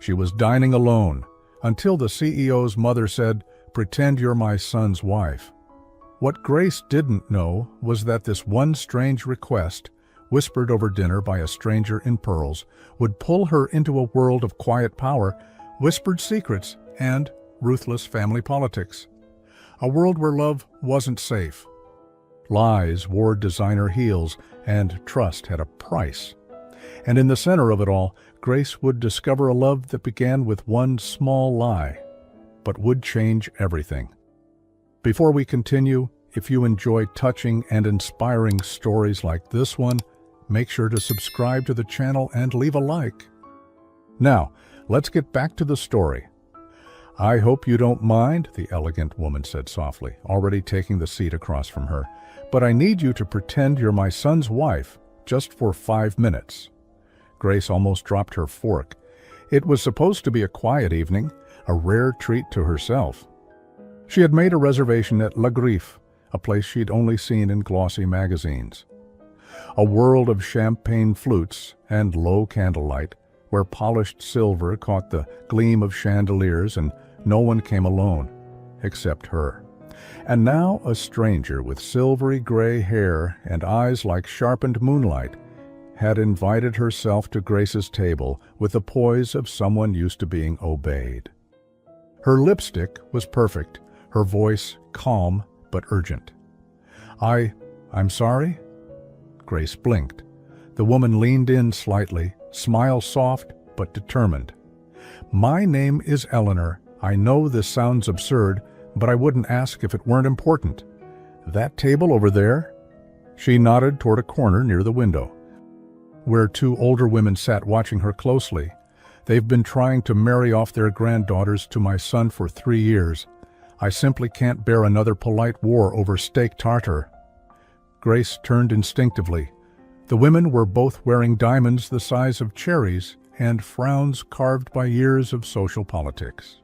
She was dining alone, until the CEO's mother said, "Pretend you're my son's wife." What Grace didn't know was that this one strange request, whispered over dinner by a stranger in pearls, would pull her into a world of quiet power, whispered secrets, and ruthless family politics. A world where love wasn't safe. Lies wore designer heels, and trust had a price. And in the center of it all, Grace would discover a love that began with one small lie, but would change everything. Before we continue, if you enjoy touching and inspiring stories like this one, make sure to subscribe to the channel and leave a like. Now, let's get back to the story. "I hope you don't mind," the elegant woman said softly, already taking the seat across from her, "but I need you to pretend you're my son's wife, just for 5 minutes." Grace almost dropped her fork. It was supposed to be a quiet evening, a rare treat to herself. She had made a reservation at La Griffe, a place she'd only seen in glossy magazines. A world of champagne flutes and low candlelight, where polished silver caught the gleam of chandeliers and no one came alone, except her. And now a stranger with silvery gray hair and eyes like sharpened moonlight had invited herself to Grace's table with the poise of someone used to being obeyed. Her lipstick was perfect, her voice calm but urgent. I'm sorry?" Grace blinked. The woman leaned in slightly, smile soft but determined. "My name is Eleanor. I know this sounds absurd, but I wouldn't ask if it weren't important. That table over there?" She nodded toward a corner near the window, where 2 older women sat watching her closely. "They've been trying to marry off their granddaughters to my son for 3 years. I simply can't bear another polite war over steak tartare." Grace turned instinctively. The women were both wearing diamonds the size of cherries and frowns carved by years of social politics.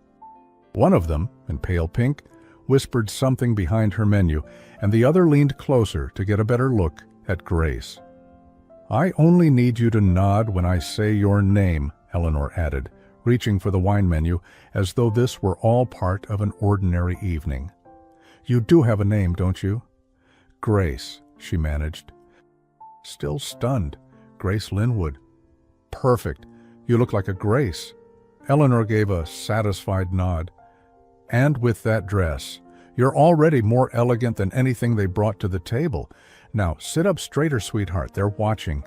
One of them, in pale pink, whispered something behind her menu, and the other leaned closer to get a better look at Grace. "I only need you to nod when I say your name," Eleanor added, reaching for the wine menu as though this were all part of an ordinary evening. "You do have a name, don't you?" "Grace," she managed. Still stunned. "Grace Linwood." "Perfect. You look like a Grace." Eleanor gave a satisfied nod. "And with that dress. You're already more elegant than anything they brought to the table. Now, sit up straighter, sweetheart. They're watching."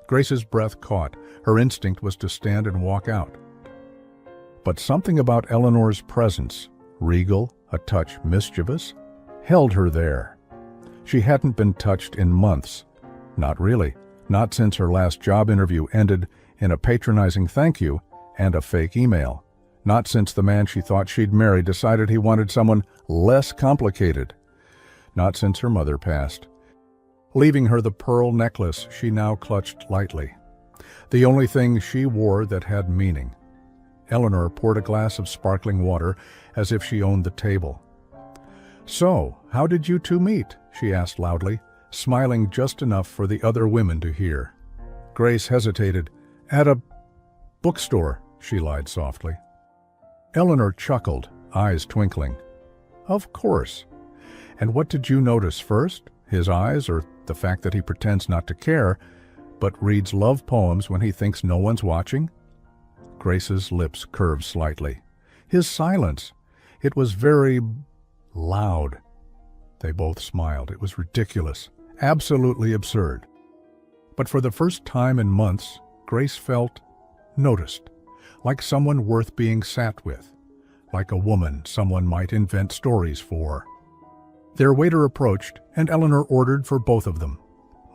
Grace's breath caught. Her instinct was to stand and walk out. But something about Eleanor's presence, regal, a touch mischievous, held her there. She hadn't been touched in months. Not really. Not since her last job interview ended in a patronizing thank you and a fake email. Not since the man she thought she'd marry decided he wanted someone less complicated. Not since her mother passed, leaving her the pearl necklace she now clutched lightly. The only thing she wore that had meaning. Eleanor poured a glass of sparkling water as if she owned the table. "So, how did you 2 meet?" she asked loudly, smiling just enough for the other women to hear. Grace hesitated. "At a bookstore," she lied softly. Eleanor chuckled, eyes twinkling. "Of course. And what did you notice first? His eyes, or the fact that he pretends not to care, but reads love poems when he thinks no one's watching?" Grace's lips curved slightly. "His silence. It was very loud." They both smiled. It was ridiculous, absolutely absurd. But for the first time in months, Grace felt noticed, like someone worth being sat with, like a woman someone might invent stories for. Their waiter approached, and Eleanor ordered for both of them,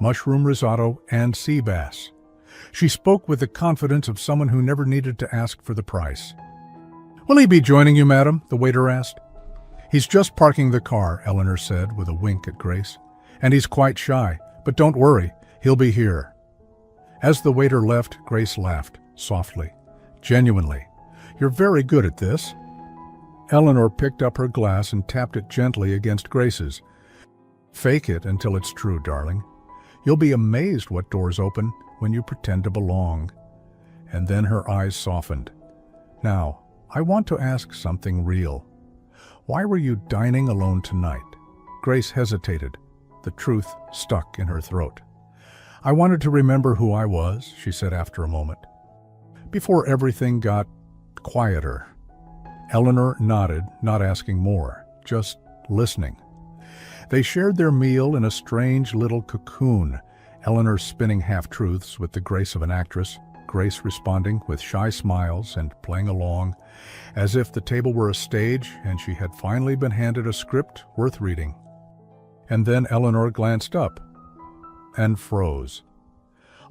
mushroom risotto and sea bass. She spoke with the confidence of someone who never needed to ask for the price. "Will he be joining you, madam?" the waiter asked. "He's just parking the car," Eleanor said with a wink at Grace. "And he's quite shy, but don't worry, he'll be here." As the waiter left, Grace laughed, softly, genuinely. "You're very good at this." Eleanor picked up her glass and tapped it gently against Grace's. "Fake it until it's true, darling. You'll be amazed what doors open when you pretend to belong." And then her eyes softened. Now, I want to ask something real. Why were you dining alone tonight? Grace hesitated, the truth stuck in her throat. I wanted to remember who I was, she said after a moment. Before everything got quieter. Eleanor nodded, not asking more, just listening. They shared their meal in a strange little cocoon, Eleanor spinning half-truths with the grace of an actress, Grace responding with shy smiles and playing along, as if the table were a stage and she had finally been handed a script worth reading. And then Eleanor glanced up and froze.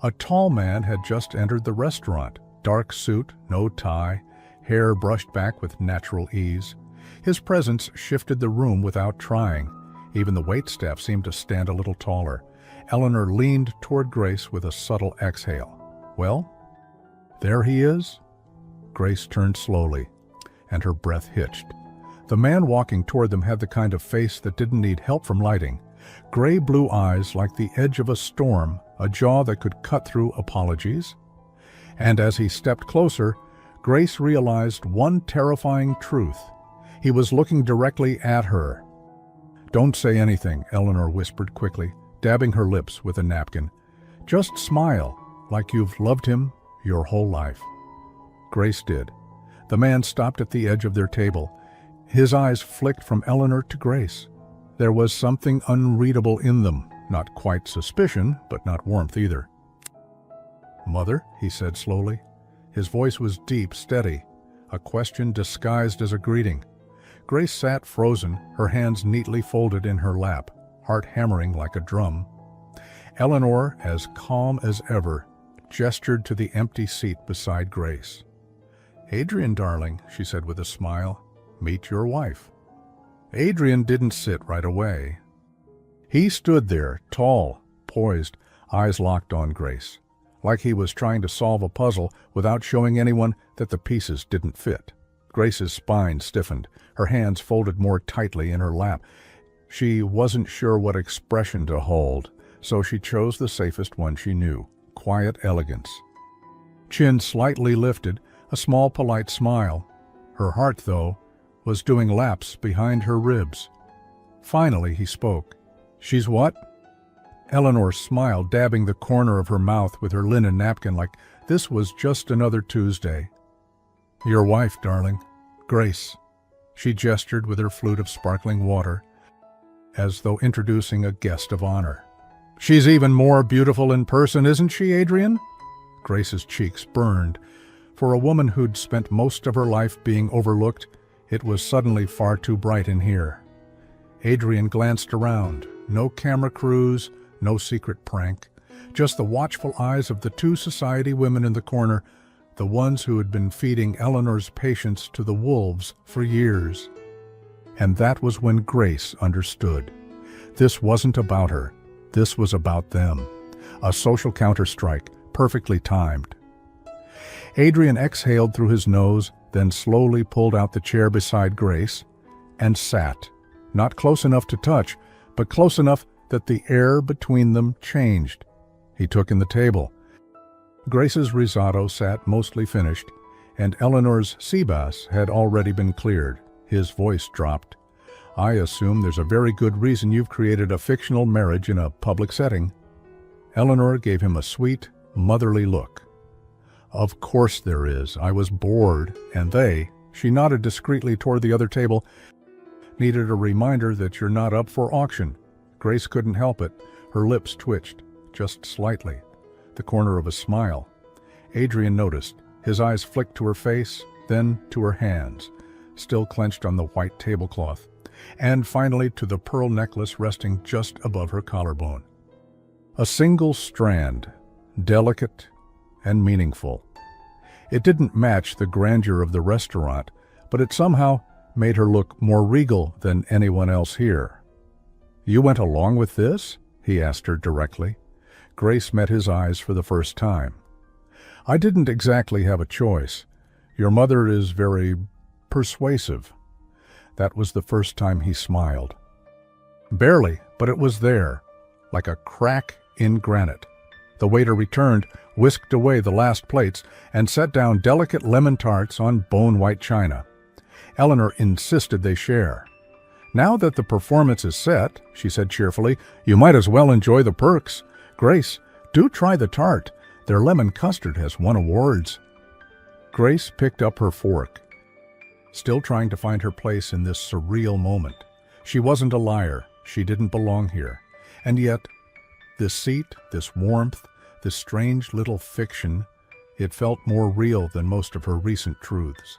A tall man had just entered the restaurant, dark suit, no tie, hair brushed back with natural ease. His presence shifted the room without trying. Even the waitstaff seemed to stand a little taller. Eleanor leaned toward Grace with a subtle exhale. Well, there he is? Grace turned slowly, and her breath hitched. The man walking toward them had the kind of face that didn't need help from lighting. Gray-blue eyes like the edge of a storm, a jaw that could cut through apologies. And as he stepped closer, Grace realized one terrifying truth. He was looking directly at her. "Don't say anything," Eleanor whispered quickly, dabbing her lips with a napkin. "Just smile, like you've loved him your whole life." Grace did. The man stopped at the edge of their table. His eyes flicked from Eleanor to Grace. There was something unreadable in them, not quite suspicion, but not warmth either. "Mother," he said slowly. His voice was deep, steady, a question disguised as a greeting. Grace sat frozen, her hands neatly folded in her lap, heart hammering like a drum. Eleanor, as calm as ever, gestured to the empty seat beside Grace. "Adrian, darling," she said with a smile, "meet your wife." Adrian didn't sit right away. He stood there, tall, poised, eyes locked on Grace, like he was trying to solve a puzzle without showing anyone that the pieces didn't fit. Grace's spine stiffened, her hands folded more tightly in her lap. She wasn't sure what expression to hold, so she chose the safest one she knew, quiet elegance. Chin slightly lifted, a small polite smile. Her heart, though, was doing laps behind her ribs. Finally he spoke. "She's what?" Eleanor smiled, dabbing the corner of her mouth with her linen napkin like this was just another Tuesday. "Your wife, darling. Grace." She gestured with her flute of sparkling water, as though introducing a guest of honor. "She's even more beautiful in person, isn't she, Adrian?" Grace's cheeks burned. For a woman who'd spent most of her life being overlooked, it was suddenly far too bright in here. Adrian glanced around. No camera crews, no secret prank. Just the watchful eyes of the two society women in the corner, the ones who had been feeding Eleanor's patience to the wolves for years. And that was when Grace understood. This wasn't about her. This was about them. A social counterstrike, perfectly timed. Adrian exhaled through his nose, then slowly pulled out the chair beside Grace and sat, not close enough to touch, but close enough that the air between them changed. He took in the table. Grace's risotto sat mostly finished, and Eleanor's sea bass had already been cleared. His voice dropped. "I assume there's a very good reason you've created a fictional marriage in a public setting." Eleanor gave him a sweet, motherly look. "Of course there is. I was bored, and they," she nodded discreetly toward the other table, "needed a reminder that you're not up for auction." Grace couldn't help it. Her lips twitched, just slightly, the corner of a smile. Adrian noticed. His eyes flicked to her face, then to her hands, still clenched on the white tablecloth, and finally to the pearl necklace resting just above her collarbone. A single strand, delicate and meaningful. It didn't match the grandeur of the restaurant, but it somehow made her look more regal than anyone else here. "You went along with this?" he asked her directly. Grace met his eyes for the first time. "I didn't exactly have a choice. Your mother is very persuasive." That was the first time he smiled. Barely, but it was there, like a crack in granite. The waiter returned, whisked away the last plates, and set down delicate lemon tarts on bone-white china. Eleanor insisted they share. "Now that the performance is set," she said cheerfully, "you might as well enjoy the perks. Grace, do try the tart. Their lemon custard has won awards." Grace picked up her fork, still trying to find her place in this surreal moment. She wasn't a liar. She didn't belong here. And yet, this seat, this warmth, this strange little fiction, it felt more real than most of her recent truths.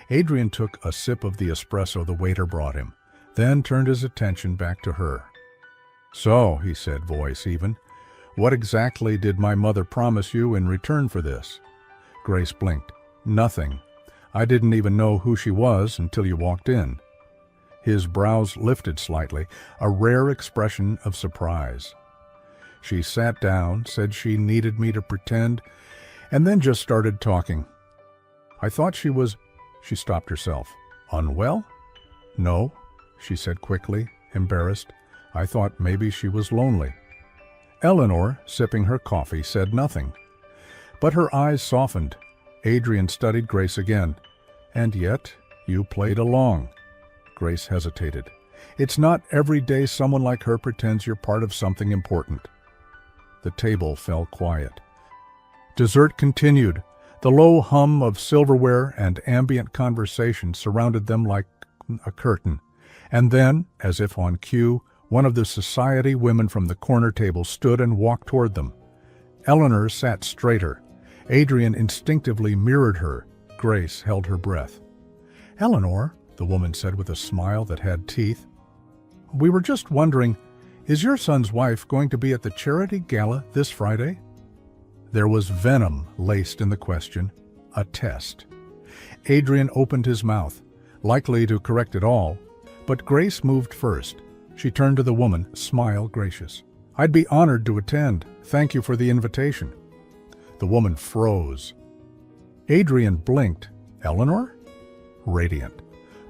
Adrian took a sip of the espresso the waiter brought him, then turned his attention back to her. "So," he said, voice even, "what exactly did my mother promise you in return for this?" Grace blinked. "Nothing. I didn't even know who she was until you walked in." His brows lifted slightly, a rare expression of surprise. "She sat down, said she needed me to pretend, and then just started talking. I thought she was—" She stopped herself. "Unwell?" "No," she said quickly, embarrassed. "I thought maybe she was lonely." Eleanor, sipping her coffee, said nothing. But her eyes softened. Adrian studied Grace again. "And yet, you played along." Grace hesitated. "It's not every day someone like her pretends you're part of something important." The table fell quiet. Dessert continued. The low hum of silverware and ambient conversation surrounded them like a curtain. And then, as if on cue, one of the society women from the corner table stood and walked toward them. Eleanor sat straighter. Adrian instinctively mirrored her. Grace held her breath. "Eleanor," the woman said with a smile that had teeth, "we were just wondering, is your son's wife going to be at the charity gala this Friday?" There was venom laced in the question, a test. Adrian opened his mouth, likely to correct it all, but Grace moved first. She turned to the woman, smile gracious. "I'd be honored to attend. Thank you for the invitation." The woman froze. Adrian blinked. "Eleanor?" Radiant.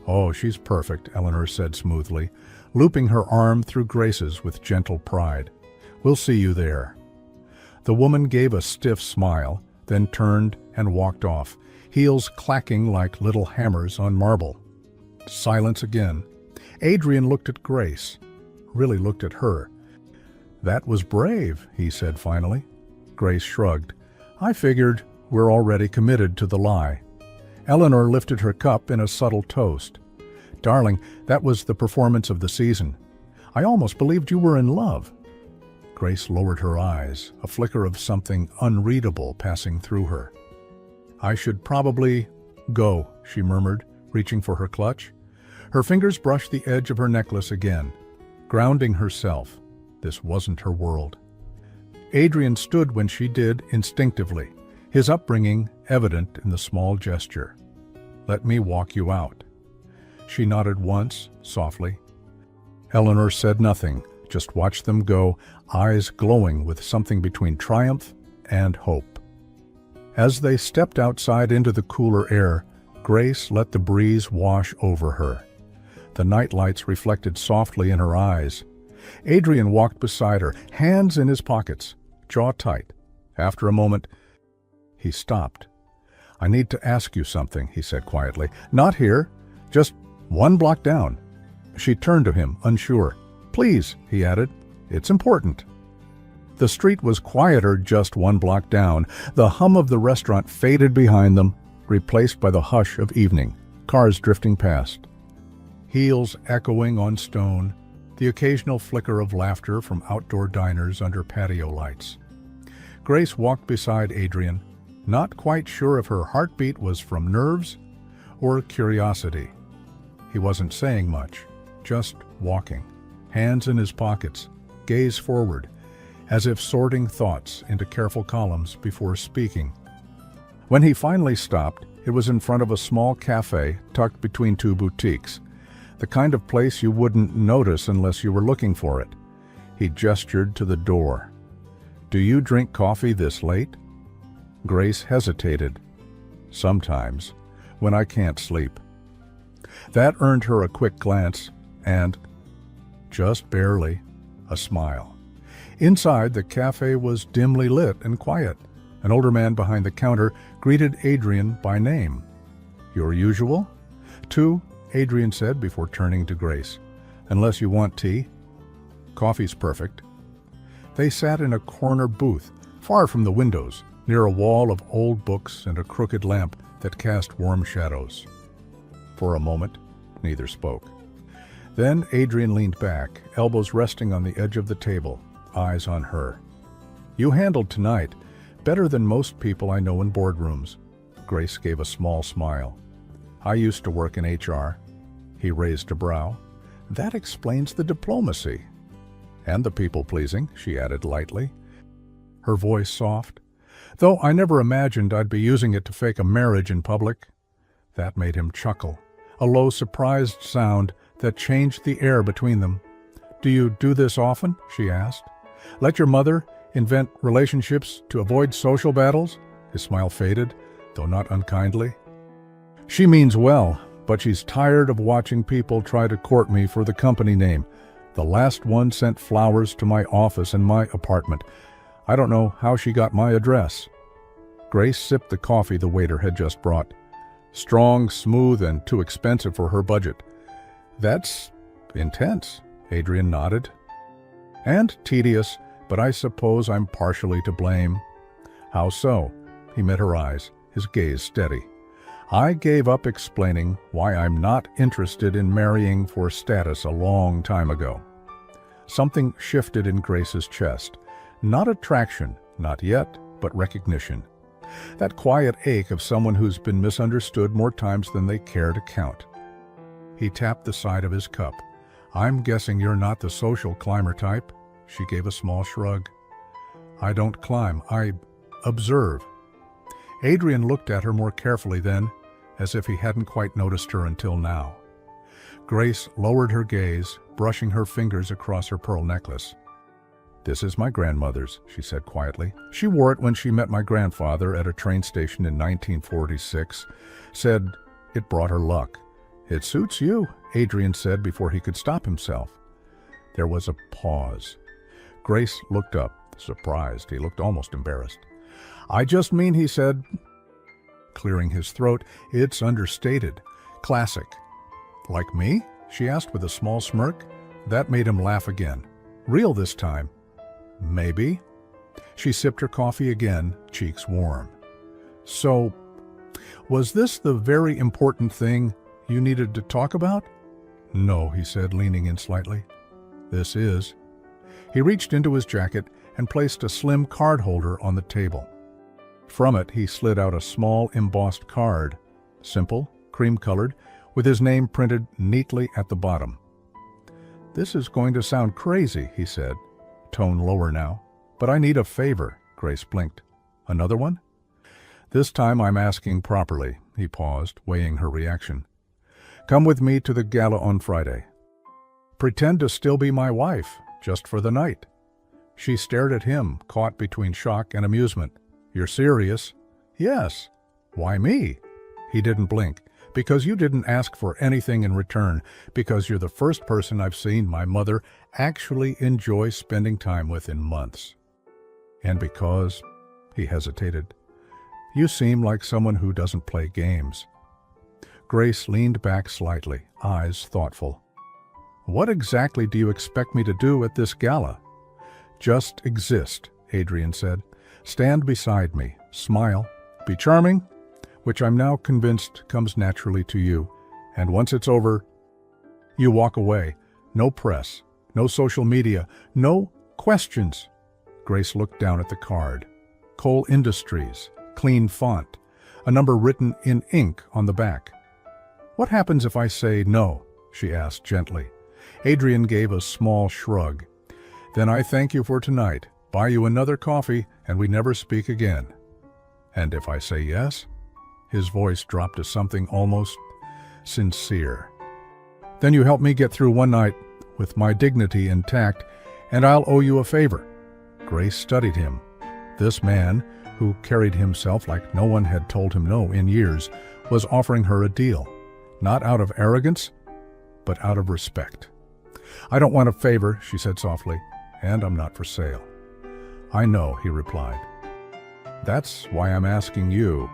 "Oh, she's perfect," Eleanor said smoothly, looping her arm through Grace's with gentle pride. "We'll see you there." The woman gave a stiff smile, then turned and walked off, heels clacking like little hammers on marble. Silence again. Adrian looked at Grace, really looked at her. "That was brave," he said finally. Grace shrugged. "I figured we're already committed to the lie." Eleanor lifted her cup in a subtle toast. "Darling, that was the performance of the season. I almost believed you were in love." Grace lowered her eyes, a flicker of something unreadable passing through her. "I should probably go," she murmured, reaching for her clutch. Her fingers brushed the edge of her necklace again, grounding herself. This wasn't her world. Adrian stood when she did instinctively, his upbringing evident in the small gesture. "Let me walk you out." She nodded once, softly. Eleanor said nothing, just watched them go, eyes glowing with something between triumph and hope. As they stepped outside into the cooler air, Grace let the breeze wash over her. The nightlights reflected softly in her eyes. Adrian walked beside her, hands in his pockets, jaw tight. After a moment, he stopped. "I need to ask you something," he said quietly. "Not here, just one block down." She turned to him, unsure. "Please," he added, "it's important." The street was quieter just one block down. The hum of the restaurant faded behind them, replaced by the hush of evening, cars drifting past. Heels echoing on stone, the occasional flicker of laughter from outdoor diners under patio lights. Grace walked beside Adrian, not quite sure if her heartbeat was from nerves or curiosity. He wasn't saying much, just walking, hands in his pockets, gaze forward, as if sorting thoughts into careful columns before speaking. When he finally stopped, it was in front of a small cafe tucked between two boutiques, the kind of place you wouldn't notice unless you were looking for it. He gestured to the door. "Do you drink coffee this late?" Grace hesitated. "Sometimes, when I can't sleep." That earned her a quick glance and, just barely, a smile. Inside, the cafe was dimly lit and quiet. An older man behind the counter greeted Adrian by name. "Your usual?" "Two," Adrian said before turning to Grace. "Unless you want tea." "Coffee's perfect." They sat in a corner booth, far from the windows, near a wall of old books and a crooked lamp that cast warm shadows. For a moment, neither spoke. Then Adrian leaned back, elbows resting on the edge of the table, eyes on her. "You handled tonight better than most people I know in boardrooms." Grace gave a small smile. "I used to work in HR." He raised a brow. "That explains the diplomacy." "And the people-pleasing," she added lightly, her voice soft. "Though I never imagined I'd be using it to fake a marriage in public." That made him chuckle, a low, surprised sound that changed the air between them. "Do you do this often?" she asked. "Let your mother invent relationships to avoid social battles?" His smile faded, though not unkindly. "She means well, but she's tired of watching people try to court me for the company name. The last one sent flowers to my office and my apartment. I don't know how she got my address." Grace sipped the coffee the waiter had just brought. Strong, smooth, and too expensive for her budget. "That's intense," Adrian nodded. "And tedious, but I suppose I'm partially to blame." "How so?" He met her eyes, his gaze steady. "I gave up explaining why I'm not interested in marrying for status a long time ago." Something shifted in Grace's chest. Not attraction, not yet, but recognition. That quiet ache of someone who's been misunderstood more times than they care to count. He tapped the side of his cup. "I'm guessing you're not the social climber type?" She gave a small shrug. "I don't climb, I observe." Adrian looked at her more carefully then, as if he hadn't quite noticed her until now. Grace lowered her gaze, brushing her fingers across her pearl necklace. "This is my grandmother's," she said quietly. "She wore it when she met my grandfather at a train station in 1946. Said it brought her luck." "It suits you," Adrian said before he could stop himself. There was a pause. Grace looked up, surprised. He looked almost embarrassed. "I just mean," he said, clearing his throat, "it's understated. Classic." "Like me?" she asked with a small smirk. That made him laugh again. "Real this time." "Maybe." She sipped her coffee again, cheeks warm. "So, was this the very important thing you needed to talk about?" "No," he said, leaning in slightly. "This is." He reached into his jacket and placed a slim card holder on the table. From it, he slid out a small embossed card, simple, cream-colored, with his name printed neatly at the bottom. "This is going to sound crazy," he said, tone lower now, "but I need a favor." Grace blinked. "Another one?" "This time I'm asking properly." He paused, weighing her reaction. "Come with me to the gala on Friday. Pretend to still be my wife, just for the night." She stared at him, caught between shock and amusement. "You're serious?" "Yes." "Why me?" He didn't blink. "Because you didn't ask for anything in return. Because you're the first person I've seen my mother actually enjoy spending time with in months. And because," he hesitated, "you seem like someone who doesn't play games." Grace leaned back slightly, eyes thoughtful. "What exactly do you expect me to do at this gala?" "Just exist," Adrian said. "Stand beside me, smile, be charming, which I'm now convinced comes naturally to you, and once it's over, you walk away. No press, no social media, no questions." Grace looked down at the card. Coal Industries, clean font, a number written in ink on the back. "What happens if I say no?" she asked gently. Adrian gave a small shrug. "Then I thank you for tonight, buy you another coffee, and we never speak again." "And if I say yes?" His voice dropped to something almost sincere. "Then you help me get through one night with my dignity intact, and I'll owe you a favor." Grace studied him. This man, who carried himself like no one had told him no in years, was offering her a deal. Not out of arrogance, but out of respect. "I don't want a favor," she said softly, "and I'm not for sale." "I know," he replied. "That's why I'm asking you."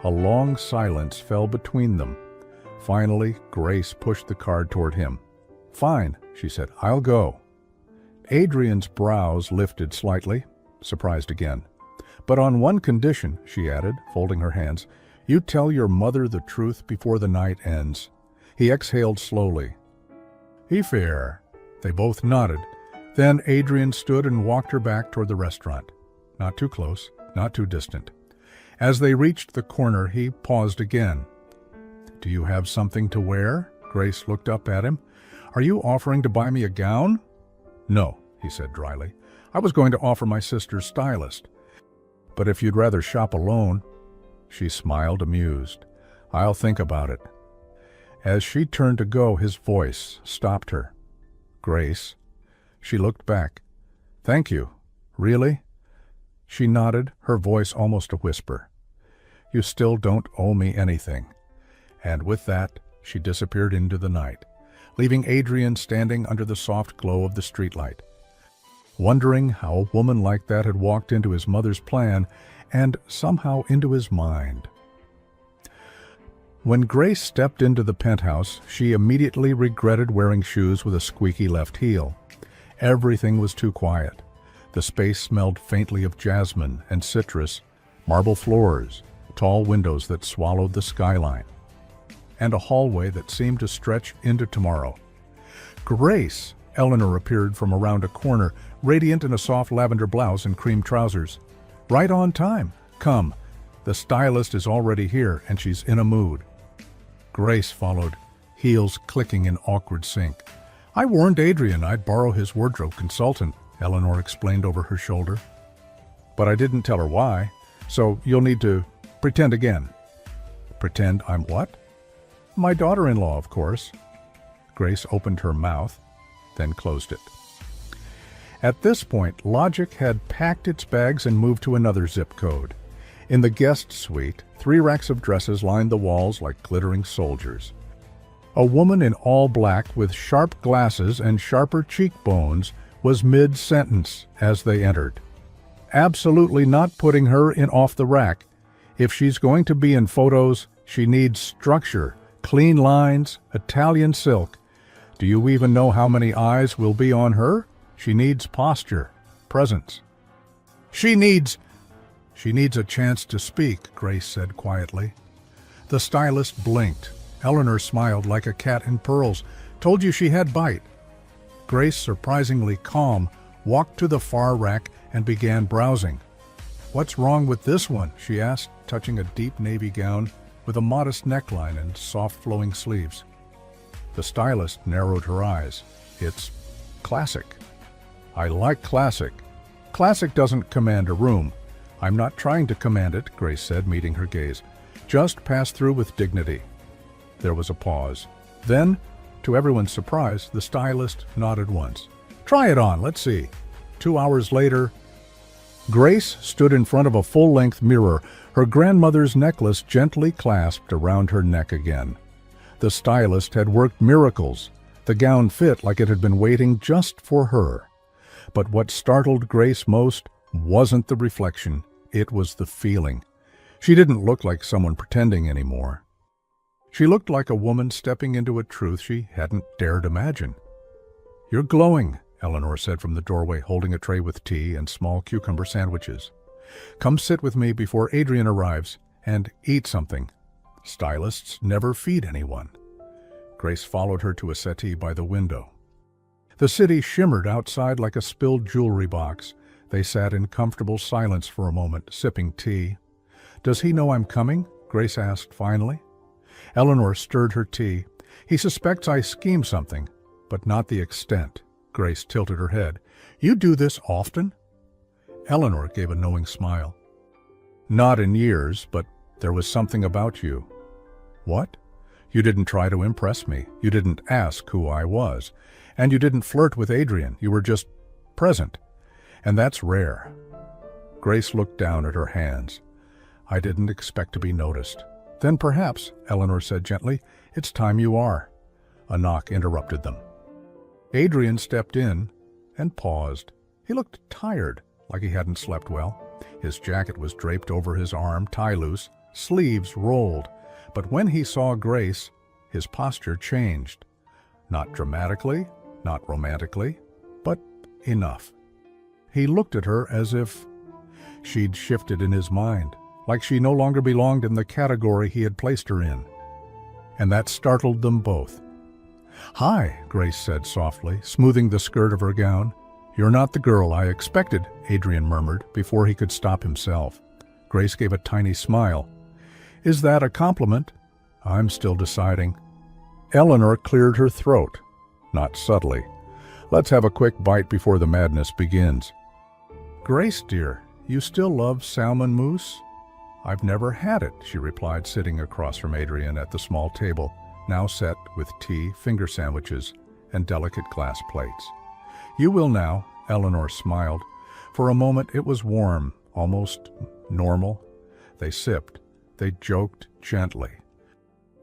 A long silence fell between them. Finally, Grace pushed the card toward him. "Fine," she said, "I'll go." Adrian's brows lifted slightly, surprised again. "But on one condition," she added, folding her hands. "You tell your mother the truth before the night ends." He exhaled slowly. "Fair." They both nodded. Then Adrian stood and walked her back toward the restaurant. Not too close, not too distant. As they reached the corner, he paused again. "Do you have something to wear?" Grace looked up at him. "Are you offering to buy me a gown?" "No," he said dryly. "I was going to offer my sister's stylist. But if you'd rather shop alone—" She smiled, amused. "I'll think about it." As she turned to go, his voice stopped her. "Grace." She looked back. "Thank you. Really?" She nodded, her voice almost a whisper. "You still don't owe me anything." And with that, she disappeared into the night, leaving Adrian standing under the soft glow of the streetlight, wondering how a woman like that had walked into his mother's plan and somehow into his mind. When Grace stepped into the penthouse, she immediately regretted wearing shoes with a squeaky left heel. Everything was too quiet. The space smelled faintly of jasmine and citrus, marble floors, tall windows that swallowed the skyline, and a hallway that seemed to stretch into tomorrow. "Grace!" Eleanor appeared from around a corner, radiant in a soft lavender blouse and cream trousers. "Right on time. Come. The stylist is already here, and she's in a mood." Grace followed, heels clicking in awkward sync. "I warned Adrian I'd borrow his wardrobe consultant," Eleanor explained over her shoulder. "But I didn't tell her why, so you'll need to pretend again." "Pretend I'm what?" "My daughter-in-law, of course." Grace opened her mouth, then closed it. At this point, logic had packed its bags and moved to another zip code. In the guest suite, 3 racks of dresses lined the walls like glittering soldiers. A woman in all black with sharp glasses and sharper cheekbones was mid-sentence as they entered. Absolutely not putting her in off the rack. If she's going to be in photos, she needs structure, clean lines, Italian silk. Do you even know how many eyes will be on her? She needs posture, presence. She needs a chance to speak," Grace said quietly. The stylist blinked. Eleanor smiled like a cat in pearls. "Told you she had bite." Grace, surprisingly calm, walked to the far rack and began browsing. "What's wrong with this one?" she asked, touching a deep navy gown with a modest neckline and soft flowing sleeves. The stylist narrowed her eyes. "It's classic." "I like classic. Classic doesn't command a room." "I'm not trying to command it," Grace said, meeting her gaze. "Just pass through with dignity." There was a pause. Then, to everyone's surprise, the stylist nodded once. "Try it on, let's see." 2 hours later, Grace stood in front of a full-length mirror, her grandmother's necklace gently clasped around her neck again. The stylist had worked miracles. The gown fit like it had been waiting just for her. But what startled Grace most wasn't the reflection, it was the feeling. She didn't look like someone pretending anymore. She looked like a woman stepping into a truth she hadn't dared imagine. "You're glowing," Eleanor said from the doorway, holding a tray with tea and small cucumber sandwiches. "Come sit with me before Adrian arrives and eat something. Stylists never feed anyone." Grace followed her to a settee by the window. The city shimmered outside like a spilled jewelry box. They sat in comfortable silence for a moment, sipping tea. "Does he know I'm coming?" Grace asked finally. Eleanor stirred her tea. "He suspects I schemed something, but not the extent." Grace tilted her head. "You do this often?" Eleanor gave a knowing smile. "Not in years, but there was something about you." "What?" "You didn't try to impress me. You didn't ask who I was. And you didn't flirt with Adrian. You were just present. And that's rare." Grace looked down at her hands. "I didn't expect to be noticed." "Then perhaps," Eleanor said gently, "it's time you are." A knock interrupted them. Adrian stepped in and paused. He looked tired, like he hadn't slept well. His jacket was draped over his arm, tie loose, sleeves rolled. But when he saw Grace, his posture changed. Not dramatically, not romantically, but enough. He looked at her as if she'd shifted in his mind, like she no longer belonged in the category he had placed her in. And that startled them both. "Hi," Grace said softly, smoothing the skirt of her gown. "You're not the girl I expected," Adrian murmured before he could stop himself. Grace gave a tiny smile. "Is that a compliment?" "I'm still deciding." Eleanor cleared her throat, not subtly. "Let's have a quick bite before the madness begins." "Grace, dear, you still love salmon mousse?" "I've never had it," she replied, sitting across from Adrian at the small table, now set with tea, finger sandwiches, and delicate glass plates. "You will now," Eleanor smiled. For a moment it was warm, almost normal. They sipped. They joked gently.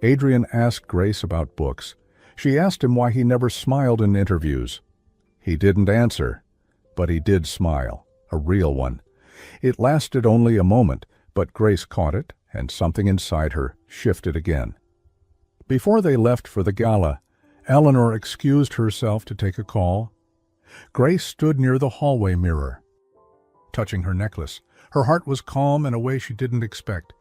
Adrian asked Grace about books. She asked him why he never smiled in interviews. He didn't answer, but he did smile, a real one. It lasted only a moment, but Grace caught it, and something inside her shifted again. Before they left for the gala, Eleanor excused herself to take a call. Grace stood near the hallway mirror, touching her necklace. Her heart was calm in a way she didn't expect.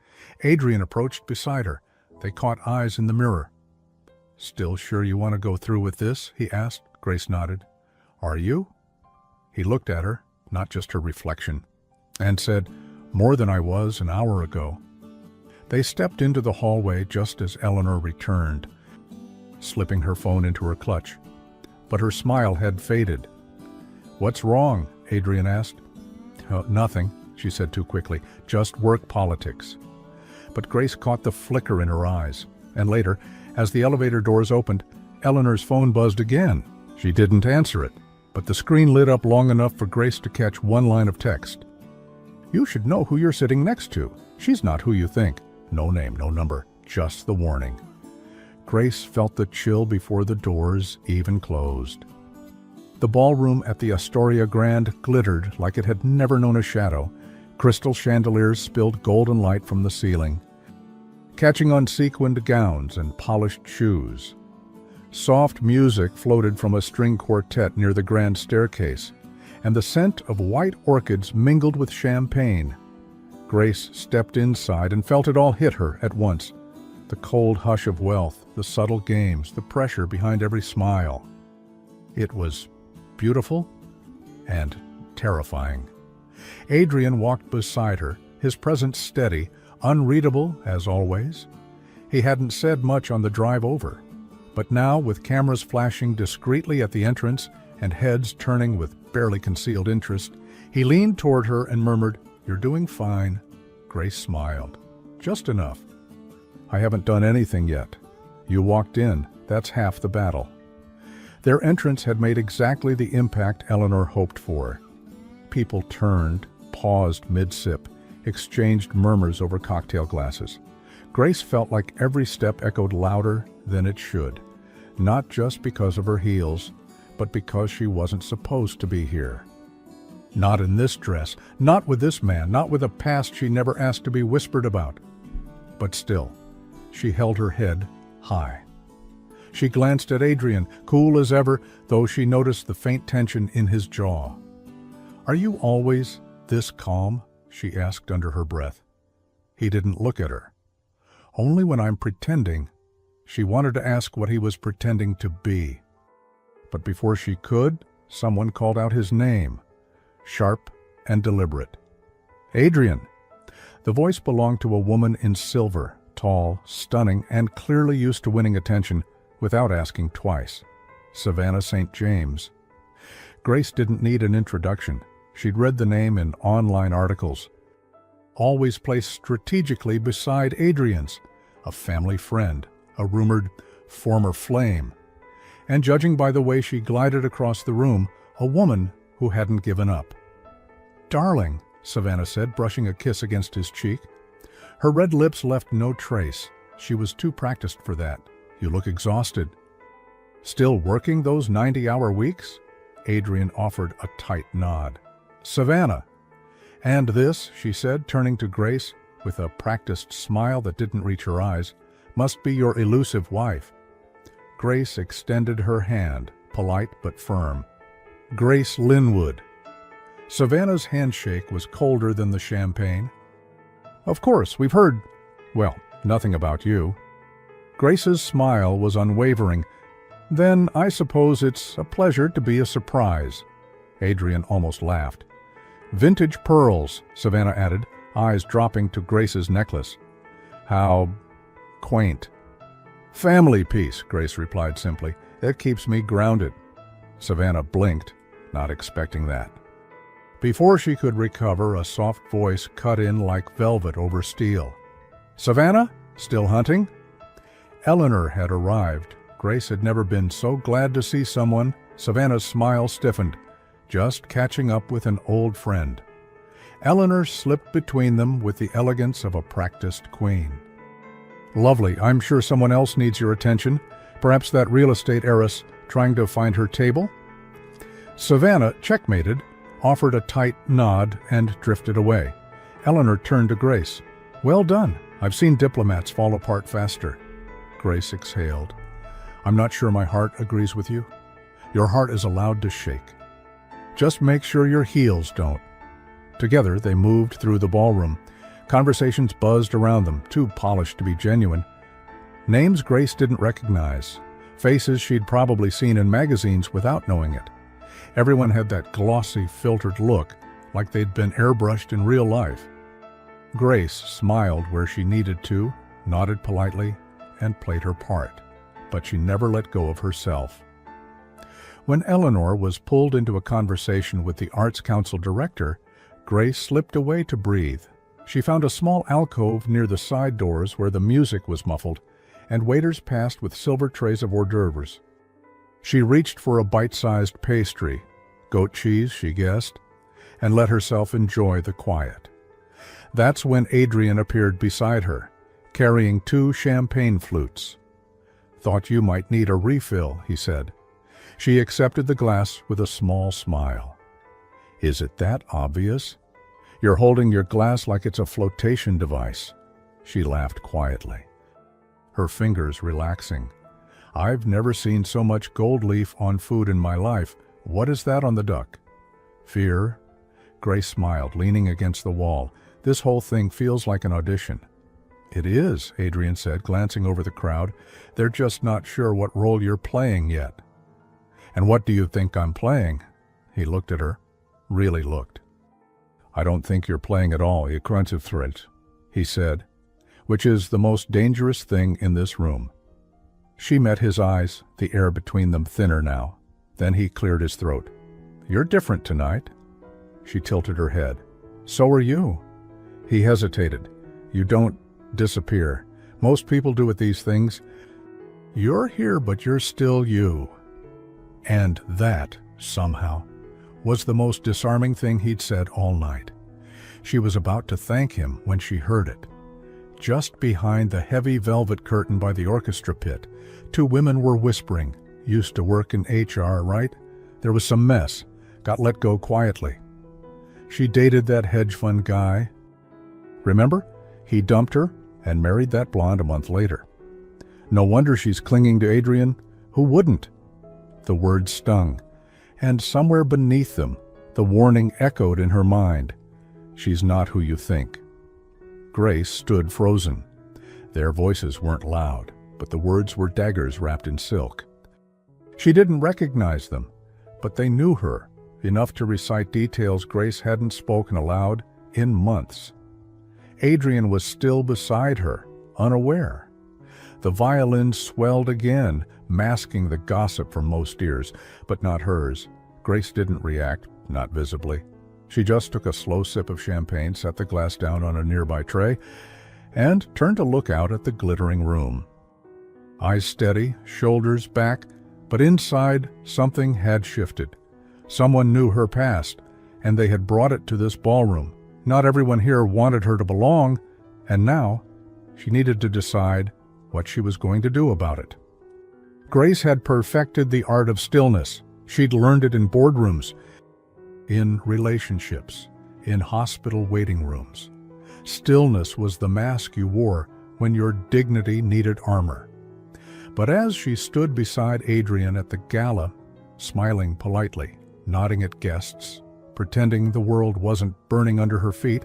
Adrian approached beside her. They caught eyes in the mirror. "Still sure you want to go through with this?" he asked. Grace nodded. "Are you?" He looked at her, not just her reflection, and said, "More than I was an hour ago." They stepped into the hallway just as Eleanor returned, slipping her phone into her clutch. But her smile had faded. "What's wrong?" Adrian asked. "Nothing," she said too quickly. "Just work politics." But Grace caught the flicker in her eyes. And later, as the elevator doors opened, Eleanor's phone buzzed again. She didn't answer it, but the screen lit up long enough for Grace to catch one line of text. "You should know who you're sitting next to. She's not who you think. No name, no number, just the warning." Grace felt the chill before the doors even closed. The ballroom at the Astoria Grand glittered like it had never known a shadow. Crystal chandeliers spilled golden light from the ceiling, catching on sequined gowns and polished shoes. Soft music floated from a string quartet near the grand staircase, and the scent of white orchids mingled with champagne. Grace stepped inside and felt it all hit her at once. The cold hush of wealth, the subtle games, the pressure behind every smile. It was beautiful and terrifying. Adrian walked beside her, his presence steady, unreadable as always. He hadn't said much on the drive over, but now, with cameras flashing discreetly at the entrance and heads turning with barely concealed interest, he leaned toward her and murmured, "You're doing fine." Grace smiled. "Just enough." "I haven't done anything yet. You walked in. That's half the battle." Their entrance had made exactly the impact Eleanor hoped for. People turned, paused mid-sip, exchanged murmurs over cocktail glasses. Grace felt like every step echoed louder than it should, not just because of her heels, but because she wasn't supposed to be here. Not in this dress, not with this man, not with a past she never asked to be whispered about. But still, she held her head high. She glanced at Adrian, cool as ever, though she noticed the faint tension in his jaw. "Are you always this calm?" she asked under her breath. He didn't look at her. "Only when I'm pretending." She wanted to ask what he was pretending to be. But before she could, someone called out his name, sharp and deliberate. "Adrian!" The voice belonged to a woman in silver, tall, stunning, and clearly used to winning attention without asking twice. Savannah St. James. Grace didn't need an introduction. She'd read the name in online articles. Always placed strategically beside Adrian's, a family friend, a rumored former flame. And judging by the way she glided across the room, a woman who hadn't given up. "Darling," Savannah said, brushing a kiss against his cheek. Her red lips left no trace. She was too practiced for that. "You look exhausted." "Still working those 90-hour weeks?" Adrian offered a tight nod. "Savannah," "And this," she said, turning to Grace with a practiced smile that didn't reach her eyes, "must be your elusive wife." Grace extended her hand, polite but firm. Grace Linwood. Savannah's handshake was colder than the champagne. "Of course, we've heard, well, nothing about you." Grace's smile was unwavering. "Then I suppose it's a pleasure to be a surprise." Adrian almost laughed. "Vintage pearls," Savannah added, eyes dropping to Grace's necklace. "How quaint." "Family piece," Grace replied simply. "It keeps me grounded." Savannah blinked, not expecting that. Before she could recover, a soft voice cut in like velvet over steel. "Savannah? Still hunting?" Eleanor had arrived. Grace had never been so glad to see someone. Savannah's smile stiffened, just catching up with an old friend. Eleanor slipped between them with the elegance of a practiced queen. "Lovely. I'm sure someone else needs your attention. Perhaps that real estate heiress trying to find her table?" Savannah, checkmated, offered a tight nod and drifted away. Eleanor turned to Grace. "Well done. I've seen diplomats fall apart faster." Grace exhaled. "I'm not sure my heart agrees with you." "Your heart is allowed to shake. Just make sure your heels don't." Together they moved through the ballroom. Conversations buzzed around them, too polished to be genuine. Names Grace didn't recognize. Faces she'd probably seen in magazines without knowing it. Everyone had that glossy, filtered look, like they'd been airbrushed in real life. Grace smiled where she needed to, nodded politely, and played her part. But she never let go of herself. When Eleanor was pulled into a conversation with the Arts Council director, Grace slipped away to breathe. She found a small alcove near the side doors where the music was muffled, and waiters passed with silver trays of hors d'oeuvres. She reached for a bite-sized pastry, goat cheese, she guessed, and let herself enjoy the quiet. That's when Adrian appeared beside her, carrying 2 champagne flutes. "Thought you might need a refill," he said. She accepted the glass with a small smile. "Is it that obvious? You're holding your glass like it's a flotation device." She laughed quietly, her fingers relaxing. "I've never seen so much gold leaf on food in my life. What is that on the duck?" "Fear." Grace smiled, leaning against the wall. "This whole thing feels like an audition." "It is," Adrian said, glancing over the crowd. "They're just not sure what role you're playing yet." "And what do you think I'm playing?" He looked at her, really looked. "I don't think you're playing at all, you threat," he said, "which is the most dangerous thing in this room." She met his eyes, the air between them thinner now. Then he cleared his throat. "You're different tonight." She tilted her head. "So are you." He hesitated. "You don't disappear. Most people do at these things. You're here, but you're still you." And that, somehow, was the most disarming thing he'd said all night. She was about to thank him when she heard it. Just behind the heavy velvet curtain by the orchestra pit, 2 women were whispering. "Used to work in HR, right? There was some mess. Got let go quietly. She dated that hedge fund guy. Remember? He dumped her and married that blonde a month later. No wonder she's clinging to Adrian. Who wouldn't?" The words stung, and somewhere beneath them, the warning echoed in her mind. "She's not who you think." Grace stood frozen. Their voices weren't loud, but the words were daggers wrapped in silk. She didn't recognize them, but they knew her, enough to recite details Grace hadn't spoken aloud in months. Adrian was still beside her, unaware. The violin swelled again, masking the gossip from most ears, but not hers. Grace didn't react, not visibly. She just took a slow sip of champagne, set the glass down on a nearby tray, and turned to look out at the glittering room. Eyes steady, shoulders back, but inside something had shifted. Someone knew her past, and they had brought it to this ballroom. Not everyone here wanted her to belong, and now she needed to decide what she was going to do about it. Grace had perfected the art of stillness. She'd learned it in boardrooms, in relationships, in hospital waiting rooms. Stillness was the mask you wore when your dignity needed armor. But as she stood beside Adrian at the gala, smiling politely, nodding at guests, pretending the world wasn't burning under her feet,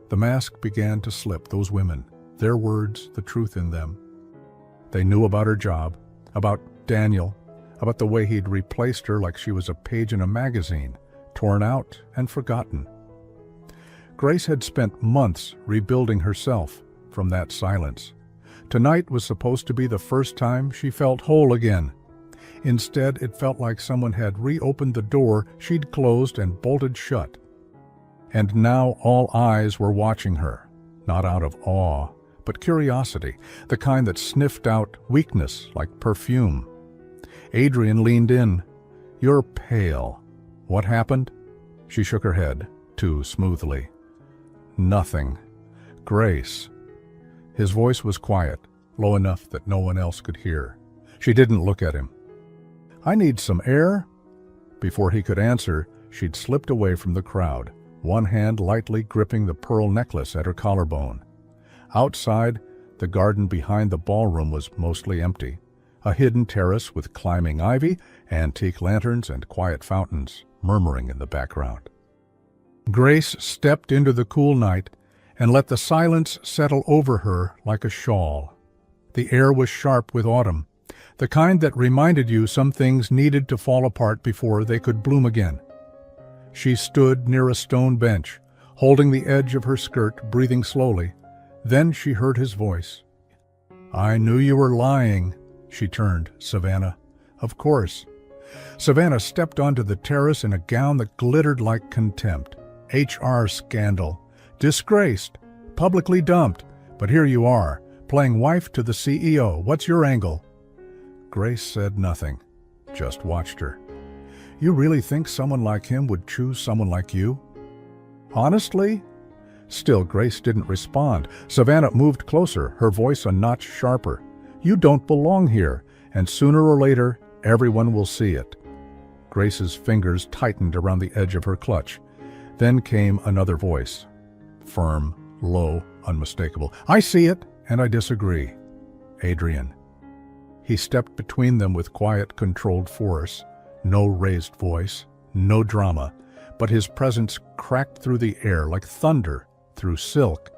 the mask began to slip. Those women, their words, the truth in them. They knew about her job, about Daniel, about the way he'd replaced her like she was a page in a magazine, torn out and forgotten. Grace had spent months rebuilding herself from that silence. Tonight was supposed to be the first time she felt whole again. Instead, it felt like someone had reopened the door she'd closed and bolted shut. And now all eyes were watching her, not out of awe, but curiosity, the kind that sniffed out weakness like perfume. Adrian leaned in. "You're pale. What happened?" She shook her head, too smoothly. "Nothing. Grace." His voice was quiet, low enough that no one else could hear. She didn't look at him. "I need some air." Before he could answer, she'd slipped away from the crowd, one hand lightly gripping the pearl necklace at her collarbone. Outside, the garden behind the ballroom was mostly empty, a hidden terrace with climbing ivy, antique lanterns, and quiet fountains murmuring in the background. Grace stepped into the cool night and let the silence settle over her like a shawl. The air was sharp with autumn, the kind that reminded you some things needed to fall apart before they could bloom again. She stood near a stone bench, holding the edge of her skirt, breathing slowly. Then she heard his voice. "I knew you were lying." She turned. "Savannah." "Of course." Savannah stepped onto the terrace in a gown that glittered like contempt. HR scandal. Disgraced. Publicly dumped. But here you are, playing wife to the CEO. What's your angle? Grace said nothing, just watched her. "You really think someone like him would choose someone like you?" "Honestly?" Still, Grace didn't respond. Savannah moved closer, her voice a notch sharper. "You don't belong here, and sooner or later, everyone will see it." Grace's fingers tightened around the edge of her clutch. Then came another voice, firm, low, unmistakable. "I see it, and I disagree." Adrian. He stepped between them with quiet, controlled force. No raised voice, no drama, but his presence cracked through the air like thunder through silk.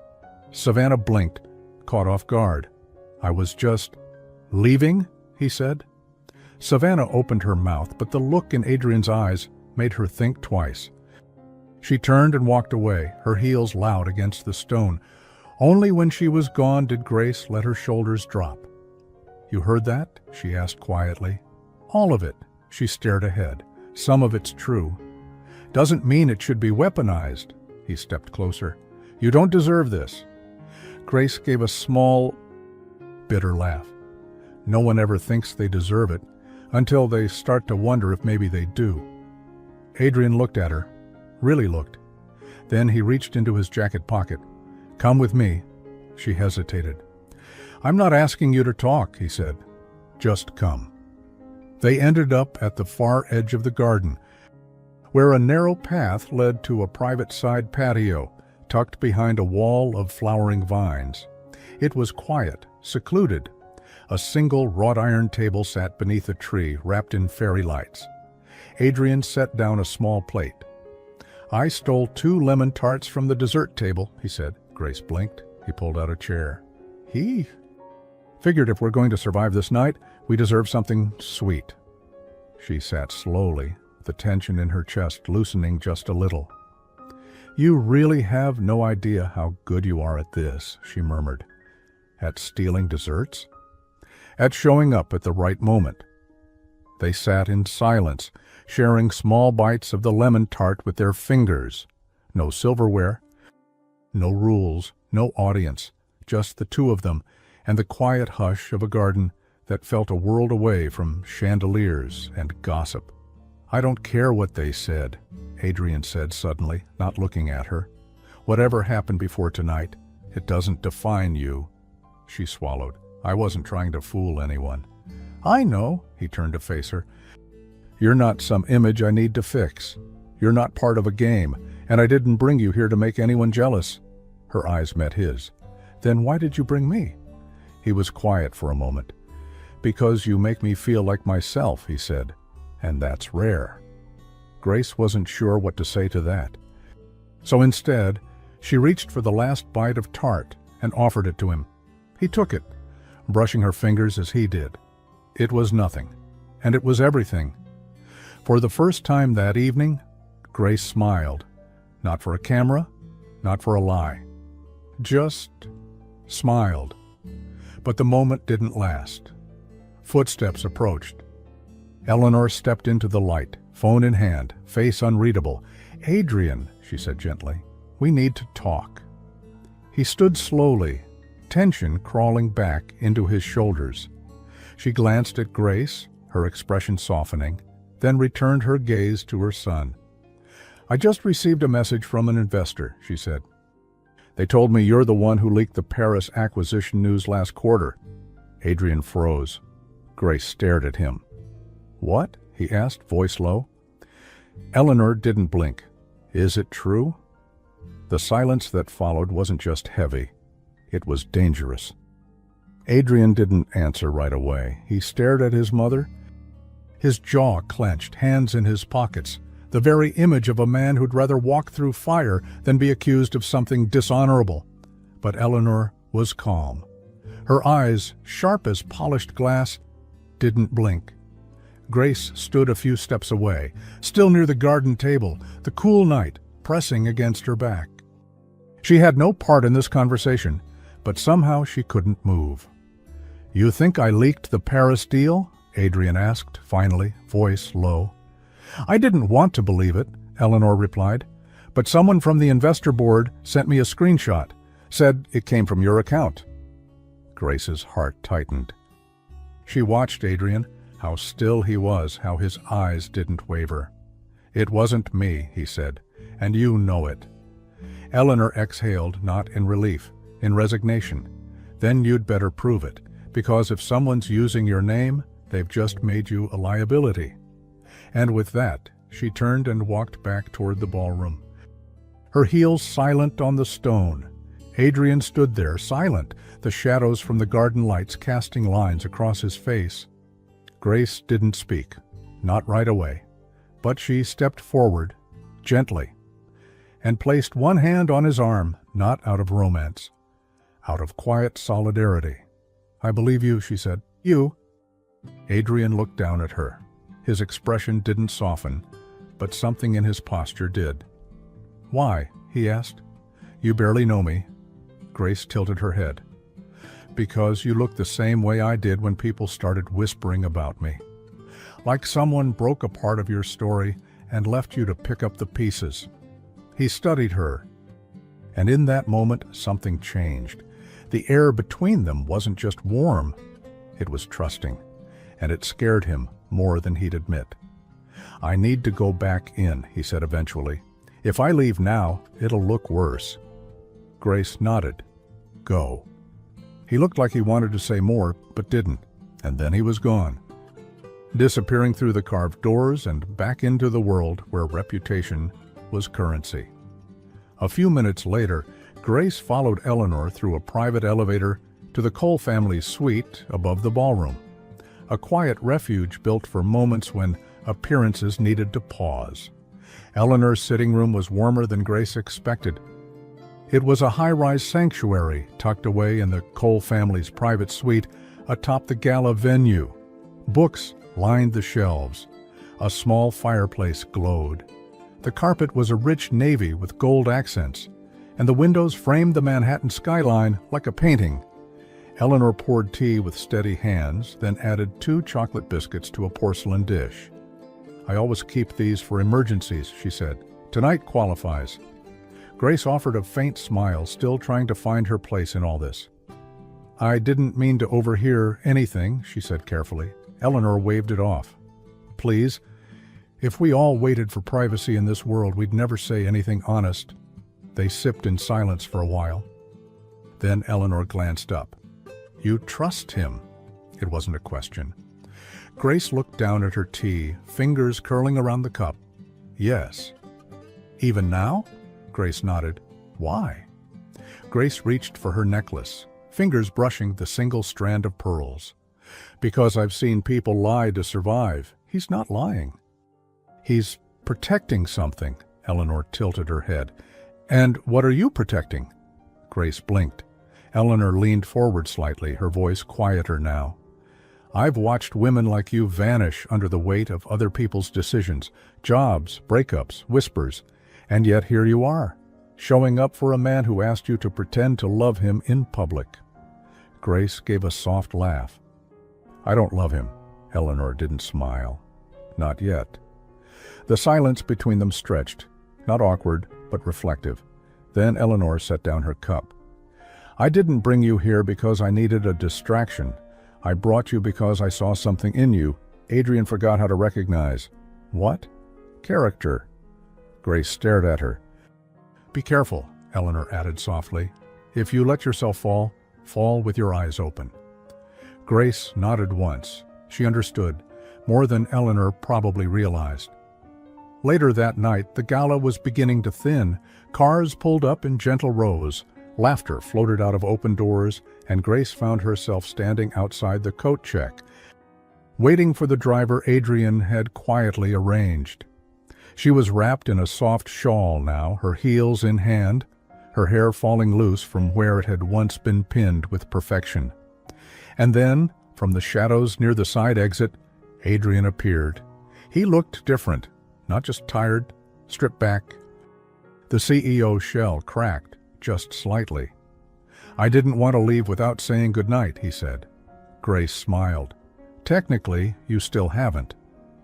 Savannah blinked, caught off guard. "I was just leaving," he said. Savannah opened her mouth, but the look in Adrian's eyes made her think twice. She turned and walked away, her heels loud against the stone. Only when she was gone did Grace let her shoulders drop. "You heard that?" she asked quietly. "All of it." She stared ahead. "Some of it's true. Doesn't mean it should be weaponized." He stepped closer. "You don't deserve this." Grace gave a small, bitter laugh. No one ever thinks they deserve it until they start to wonder if maybe they do. Adrian looked at her, really looked. Then he reached into his jacket pocket. "Come with me." She hesitated. "I'm not asking you to talk," he said. "Just come." They ended up at the far edge of the garden, where a narrow path led to a private side patio, tucked behind a wall of flowering vines. It was quiet, secluded. A single wrought-iron table sat beneath a tree, wrapped in fairy lights. Adrian set down a small plate. "I stole 2 lemon tarts from the dessert table," he said. Grace blinked. He pulled out a chair. "He figured if we're going to survive this night, we deserve something sweet." She sat slowly, the tension in her chest loosening just a little. "You really have no idea how good you are at this," she murmured. "At stealing desserts?" "At showing up at the right moment." They sat in silence, sharing small bites of the lemon tart with their fingers. No silverware, no rules, no audience, just the two of them and the quiet hush of a garden that felt a world away from chandeliers and gossip. "I don't care what they said," Adrian said suddenly, not looking at her. "Whatever happened before tonight, it doesn't define you." She swallowed. "I wasn't trying to fool anyone." "I know," he turned to face her. "You're not some image I need to fix. You're not part of a game, And I didn't bring you here to make anyone jealous. Her eyes met his. Then why did you bring me? He was quiet for a moment. Because you make me feel like myself, he said. And that's rare. Grace wasn't sure what to say to that. So instead, she reached for the last bite of tart and offered it to him. He took it, brushing her fingers as he did. It was nothing, and it was everything. For the first time that evening, Grace smiled. Not for a camera, not for a lie. Just smiled. But the moment didn't last. Footsteps approached. Eleanor stepped into the light, phone in hand, face unreadable. "Adrian," she said gently, "we need to talk." He stood slowly, tension crawling back into his shoulders. She glanced at Grace, her expression softening, then returned her gaze to her son. "I just received a message from an investor," she said. "They told me you're the one who leaked the Paris acquisition news last quarter." Adrian froze. Grace stared at him. "What?" he asked, voice low. Eleanor didn't blink. "Is it true?" The silence that followed wasn't just heavy. It was dangerous. Adrian didn't answer right away. He stared at his mother. His jaw clenched, hands in his pockets, the very image of a man who'd rather walk through fire than be accused of something dishonorable. But Eleanor was calm. Her eyes, sharp as polished glass, didn't blink. Grace stood a few steps away, still near the garden table, the cool night pressing against her back. She had no part in this conversation, but somehow she couldn't move. "You think I leaked the Paris deal?" Adrian asked, finally, voice low. "I didn't want to believe it," Eleanor replied, "but someone from the investor board sent me a screenshot, said it came from your account." Grace's heart tightened. She watched Adrian, how still he was, how his eyes didn't waver. "It wasn't me," he said, "and you know it." Eleanor exhaled, not in relief, in resignation. "Then you'd better prove it, because if someone's using your name, they've just made you a liability." And with that, she turned and walked back toward the ballroom. Her heels silent on the stone. Adrian stood there, silent, the shadows from the garden lights casting lines across his face. Grace didn't speak, not right away, but she stepped forward, gently, and placed one hand on his arm, not out of romance, out of quiet solidarity. "I believe you," she said. "You." Adrian looked down at her. His expression didn't soften, but something in his posture did. "Why?" he asked. "You barely know me." Grace tilted her head. "Because you look the same way I did when people started whispering about me. Like someone broke a part of your story and left you to pick up the pieces." He studied her, and in that moment something changed. The air between them wasn't just warm, it was trusting, and it scared him more than he'd admit. "I need to go back in," he said eventually. "If I leave now, it'll look worse." Grace nodded. "Go." He looked like he wanted to say more, but didn't, and then he was gone, disappearing through the carved doors and back into the world where reputation was currency. A few minutes later, Grace followed Eleanor through a private elevator to the Cole family's suite above the ballroom, a quiet refuge built for moments when appearances needed to pause. Eleanor's sitting room was warmer than Grace expected. It was a high-rise sanctuary tucked away in the Cole family's private suite atop the gala venue. Books lined the shelves. A small fireplace glowed. The carpet was a rich navy with gold accents, and the windows framed the Manhattan skyline like a painting. Eleanor poured tea with steady hands, then added 2 chocolate biscuits to a porcelain dish. "I always keep these for emergencies," she said. "Tonight qualifies." Grace offered a faint smile, still trying to find her place in all this. "I didn't mean to overhear anything," she said carefully. Eleanor waved it off. "Please, if we all waited for privacy in this world, we'd never say anything honest." They sipped in silence for a while. Then Eleanor glanced up. "You trust him?" It wasn't a question. Grace looked down at her tea, fingers curling around the cup. "Yes." Even now? Grace nodded. Why? Grace reached for her necklace, fingers brushing the single strand of pearls. Because I've seen people lie to survive. He's not lying. He's protecting something. Eleanor tilted her head. And what are you protecting? Grace blinked. Eleanor leaned forward slightly, her voice quieter now. I've watched women like you vanish under the weight of other people's decisions, jobs, breakups, whispers, and yet here you are, showing up for a man who asked you to pretend to love him in public. Grace gave a soft laugh. I don't love him. Eleanor didn't smile. Not yet. The silence between them stretched, not awkward, but reflective. Then Eleanor set down her cup. I didn't bring you here because I needed a distraction. I brought you because I saw something in you Adrian forgot how to recognize. What? Character. Grace stared at her. Be careful, Eleanor added softly. If you let yourself fall, fall with your eyes open. Grace nodded once. She understood, more than Eleanor probably realized. Later that night, the gala was beginning to thin. Cars pulled up in gentle rows. Laughter floated out of open doors, and Grace found herself standing outside the coat check, waiting for the driver Adrian had quietly arranged. She was wrapped in a soft shawl now, her heels in hand, her hair falling loose from where it had once been pinned with perfection. And then, from the shadows near the side exit, Adrian appeared. He looked different, not just tired, stripped back. The CEO's shell cracked, just slightly. I didn't want to leave without saying goodnight, he said. Grace smiled. Technically, you still haven't.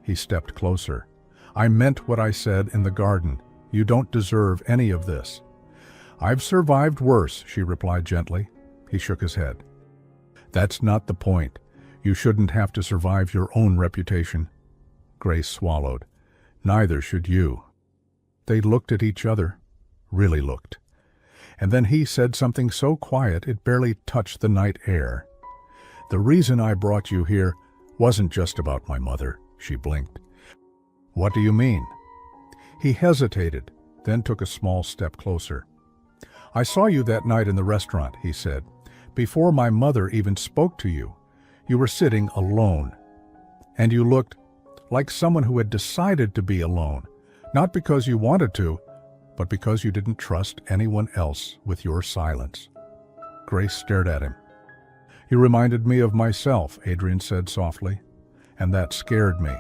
He stepped closer. I meant what I said in the garden. You don't deserve any of this. I've survived worse, she replied gently. He shook his head. That's not the point. You shouldn't have to survive your own reputation. Grace swallowed. Neither should you. They looked at each other, really looked. And then he said something so quiet it barely touched the night air. The reason I brought you here wasn't just about my mother, she blinked. What do you mean? He hesitated, then took a small step closer. I saw you that night in the restaurant, he said. Before my mother even spoke to you, you were sitting alone. And you looked like someone who had decided to be alone, not because you wanted to, but because you didn't trust anyone else with your silence. Grace stared at him. You reminded me of myself, Adrian said softly, and that scared me.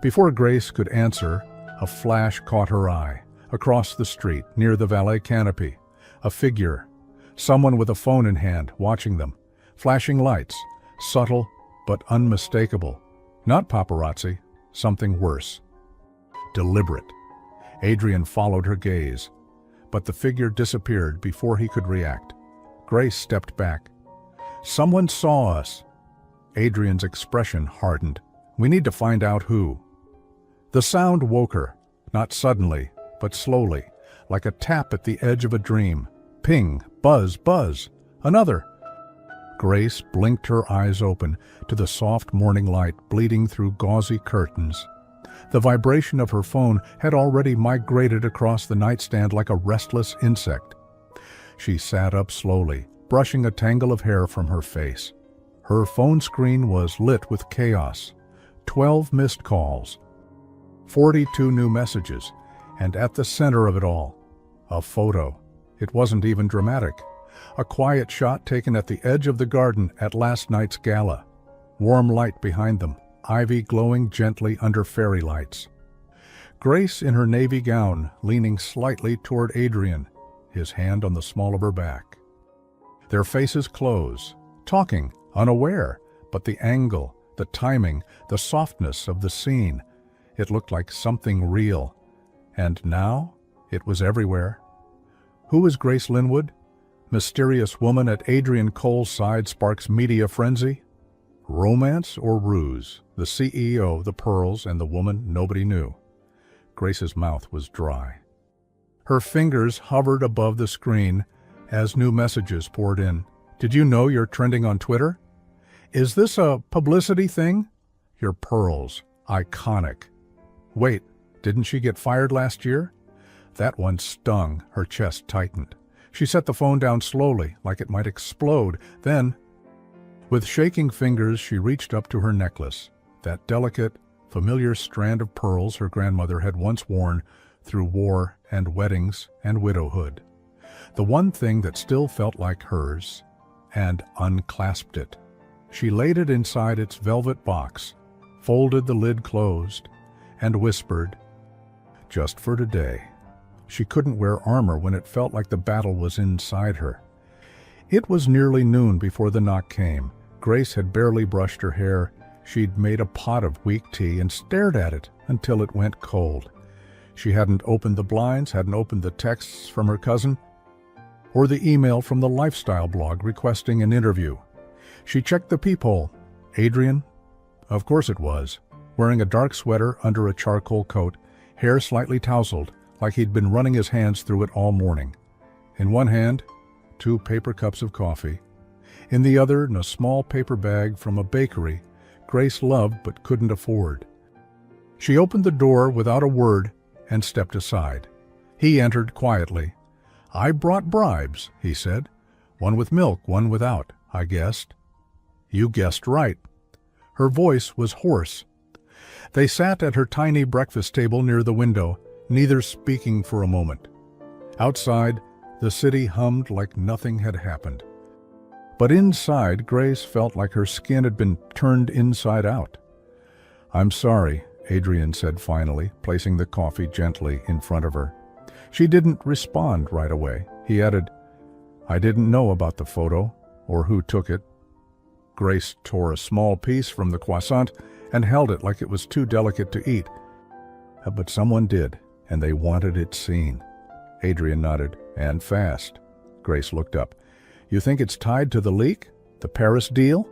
Before Grace could answer, a flash caught her eye. Across the street, near the valet canopy, a figure, someone with a phone in hand, watching them. Flashing lights, subtle but unmistakable. Not paparazzi, something worse. Deliberate. Adrian followed her gaze, but the figure disappeared before he could react. Grace stepped back. Someone saw us. Adrian's expression hardened. We need to find out who. The sound woke her, not suddenly, but slowly, like a tap at the edge of a dream. Ping, buzz, buzz. Another. Grace blinked her eyes open to the soft morning light bleeding through gauzy curtains. The vibration of her phone had already migrated across the nightstand like a restless insect. She sat up slowly, brushing a tangle of hair from her face. Her phone screen was lit with chaos. 12 missed calls, 42 new messages, and at the center of it all, a photo. It wasn't even dramatic. A quiet shot taken at the edge of the garden at last night's gala. Warm light behind them, ivy glowing gently under fairy lights. Grace in her navy gown, leaning slightly toward Adrian, his hand on the small of her back. Their faces close, talking, unaware, but the angle, the timing, the softness of the scene. It looked like something real. And now, it was everywhere. Who is Grace Linwood? Mysterious woman at Adrian Cole's side sparks media frenzy? Romance or ruse? The CEO, the pearls, and the woman nobody knew. Grace's mouth was dry. Her fingers hovered above the screen as new messages poured in. Did you know you're trending on Twitter? Is this a publicity thing? Your pearls. Iconic. Wait, didn't she get fired last year? That one stung. Her chest tightened. She set the phone down slowly, like it might explode. Then, with shaking fingers, she reached up to her necklace, that delicate, familiar strand of pearls her grandmother had once worn through war and weddings and widowhood. The one thing that still felt like hers, and unclasped it. She laid it inside its velvet box, folded the lid closed, and whispered, "Just for today." She couldn't wear armor when it felt like the battle was inside her. It was nearly noon before the knock came. Grace had barely brushed her hair. She'd made a pot of weak tea and stared at it until it went cold. She hadn't opened the blinds, hadn't opened the texts from her cousin, or the email from the lifestyle blog requesting an interview. She checked the peephole. Adrian? Of course it was, wearing a dark sweater under a charcoal coat, hair slightly tousled, like he'd been running his hands through it all morning. In one hand, 2 paper cups of coffee. In the other, a small paper bag from a bakery Grace loved but couldn't afford. She opened the door without a word and stepped aside. He entered quietly. "I brought bribes," he said. "One with milk, one without, I guessed." "You guessed right." Her voice was hoarse. They sat at her tiny breakfast table near the window, neither speaking for a moment. Outside, the city hummed like nothing had happened. But inside, Grace felt like her skin had been turned inside out. "I'm sorry," Adrian said finally, placing the coffee gently in front of her. She didn't respond right away. He added, "I didn't know about the photo, or who took it." Grace tore a small piece from the croissant and held it like it was too delicate to eat. "But someone did, and they wanted it seen." Adrian nodded, "And fast." Grace looked up. "You think it's tied to the leak? The Paris deal?"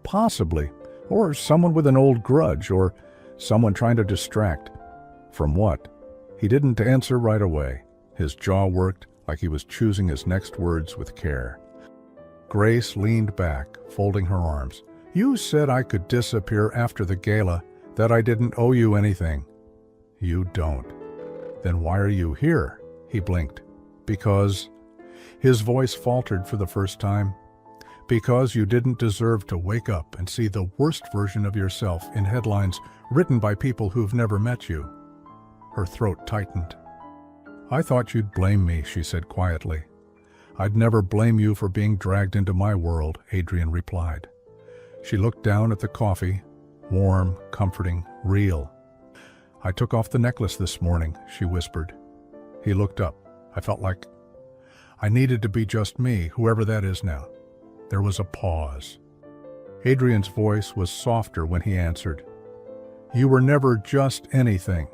"Possibly. Or someone with an old grudge, or someone trying to distract." "From what?" He didn't answer right away. His jaw worked like he was choosing his next words with care. Grace leaned back, folding her arms. "You said I could disappear after the gala, that I didn't owe you anything." "You don't." "Then why are you here?" He blinked. "Because..." His voice faltered for the first time. "Because you didn't deserve to wake up and see the worst version of yourself in headlines written by people who've never met you." Her throat tightened. "I thought you'd blame me," she said quietly. "I'd never blame you for being dragged into my world," Adrian replied. She looked down at the coffee, warm, comforting, real. "I took off the necklace this morning," she whispered. He looked up. "I felt like I needed to be just me, whoever that is now." There was a pause. Adrian's voice was softer when he answered, "You were never just anything."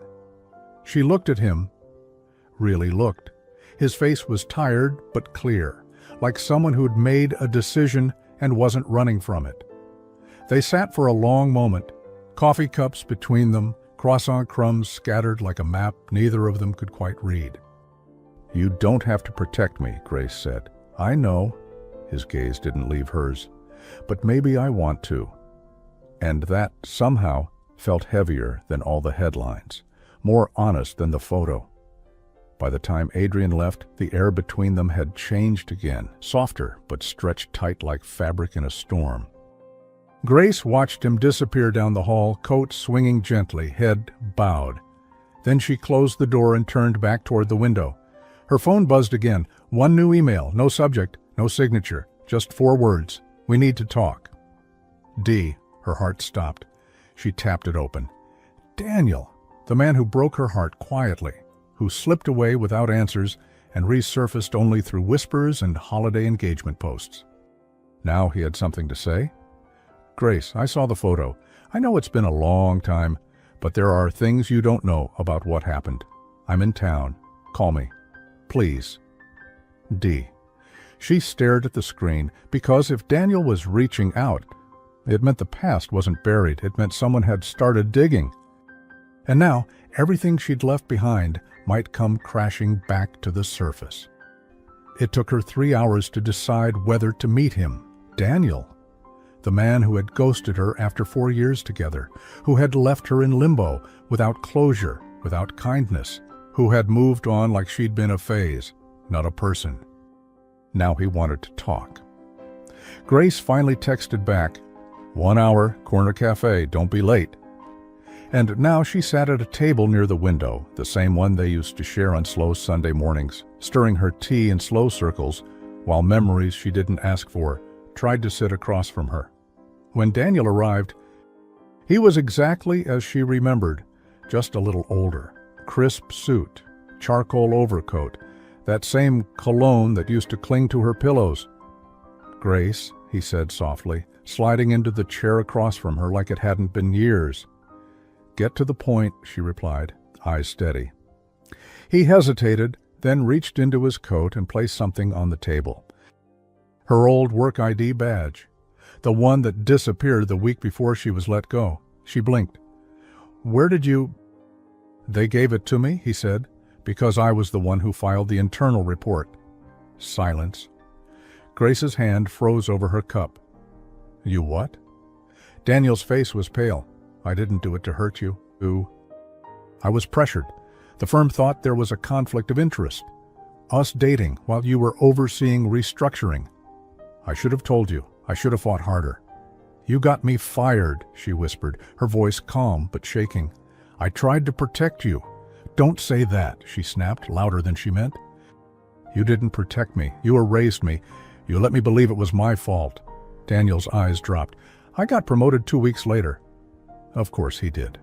She looked at him, really looked. His face was tired but clear, like someone who'd made a decision and wasn't running from it. They sat for a long moment, coffee cups between them, croissant crumbs scattered like a map neither of them could quite read. "You don't have to protect me," Grace said. "I know." His gaze didn't leave hers. "But maybe I want to." And that, somehow, felt heavier than all the headlines, more honest than the photo. By the time Adrian left, the air between them had changed again, softer but stretched tight like fabric in a storm. Grace watched him disappear down the hall, coat swinging gently, head bowed. Then she closed the door and turned back toward the window. Her phone buzzed again. One new email, no subject, no signature, just 4 words. "We need to talk." D. Her heart stopped. She tapped it open. Daniel, the man who broke her heart quietly, who slipped away without answers and resurfaced only through whispers and holiday engagement posts. Now he had something to say. "Grace, I saw the photo. I know it's been a long time, but there are things you don't know about what happened. I'm in town. Call me. Please." D. She stared at the screen, because if Daniel was reaching out, it meant the past wasn't buried. It meant someone had started digging. And now, everything she'd left behind might come crashing back to the surface. It took her 3 hours to decide whether to meet him. Daniel, the man who had ghosted her after 4 years together, who had left her in limbo, without closure, without kindness, who had moved on like she'd been a phase, not a person. Now he wanted to talk. Grace finally texted back, 1 hour, corner cafe, don't be late. And now she sat at a table near the window, the same one they used to share on slow Sunday mornings, stirring her tea in slow circles, while memories she didn't ask for tried to sit across from her. When Daniel arrived, he was exactly as she remembered, just a little older. Crisp suit, charcoal overcoat, that same cologne that used to cling to her pillows. "Grace," he said softly, sliding into the chair across from her like it hadn't been years. "Get to the point," she replied, eyes steady. He hesitated, then reached into his coat and placed something on the table. Her old work ID badge, the one that disappeared the week before she was let go. She blinked. "Where did you—" "They gave it to me," he said, "because I was the one who filed the internal report." Silence. Grace's hand froze over her cup. "You what?" Daniel's face was pale. "I didn't do it to hurt you. I was pressured. The firm thought there was a conflict of interest. Us dating while you were overseeing restructuring. I should have told you. I should have fought harder." "You got me fired," she whispered, her voice calm but shaking. "I tried to protect you." "Don't say that," she snapped, louder than she meant. "You didn't protect me. You erased me. You let me believe it was my fault." Daniel's eyes dropped. "I got promoted 2 weeks later." "Of course he did."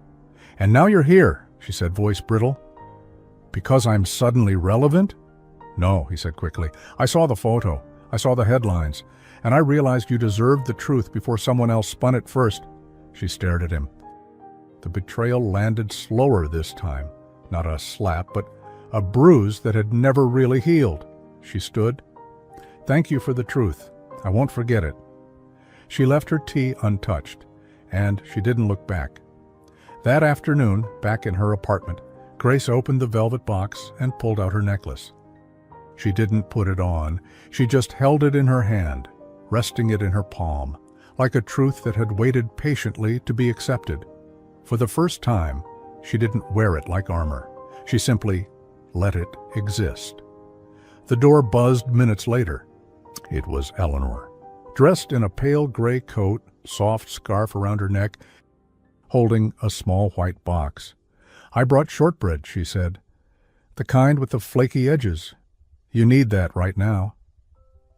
"And now you're here," she said, voice brittle. "Because I'm suddenly relevant?" "No," he said quickly. "I saw the photo. I saw the headlines. And I realized you deserved the truth before someone else spun it first." She stared at him. The betrayal landed slower this time. Not a slap, but a bruise that had never really healed. She stood. "Thank you for the truth. I won't forget it." She left her tea untouched, and she didn't look back. That afternoon, back in her apartment, Grace opened the velvet box and pulled out her necklace. She didn't put it on. She just held it in her hand, resting it in her palm, like a truth that had waited patiently to be accepted. For the first time, she didn't wear it like armor. She simply let it exist. The door buzzed minutes later. It was Eleanor, dressed in a pale gray coat, soft scarf around her neck, holding a small white box. "I brought shortbread," she said. "The kind with the flaky edges. You need that right now."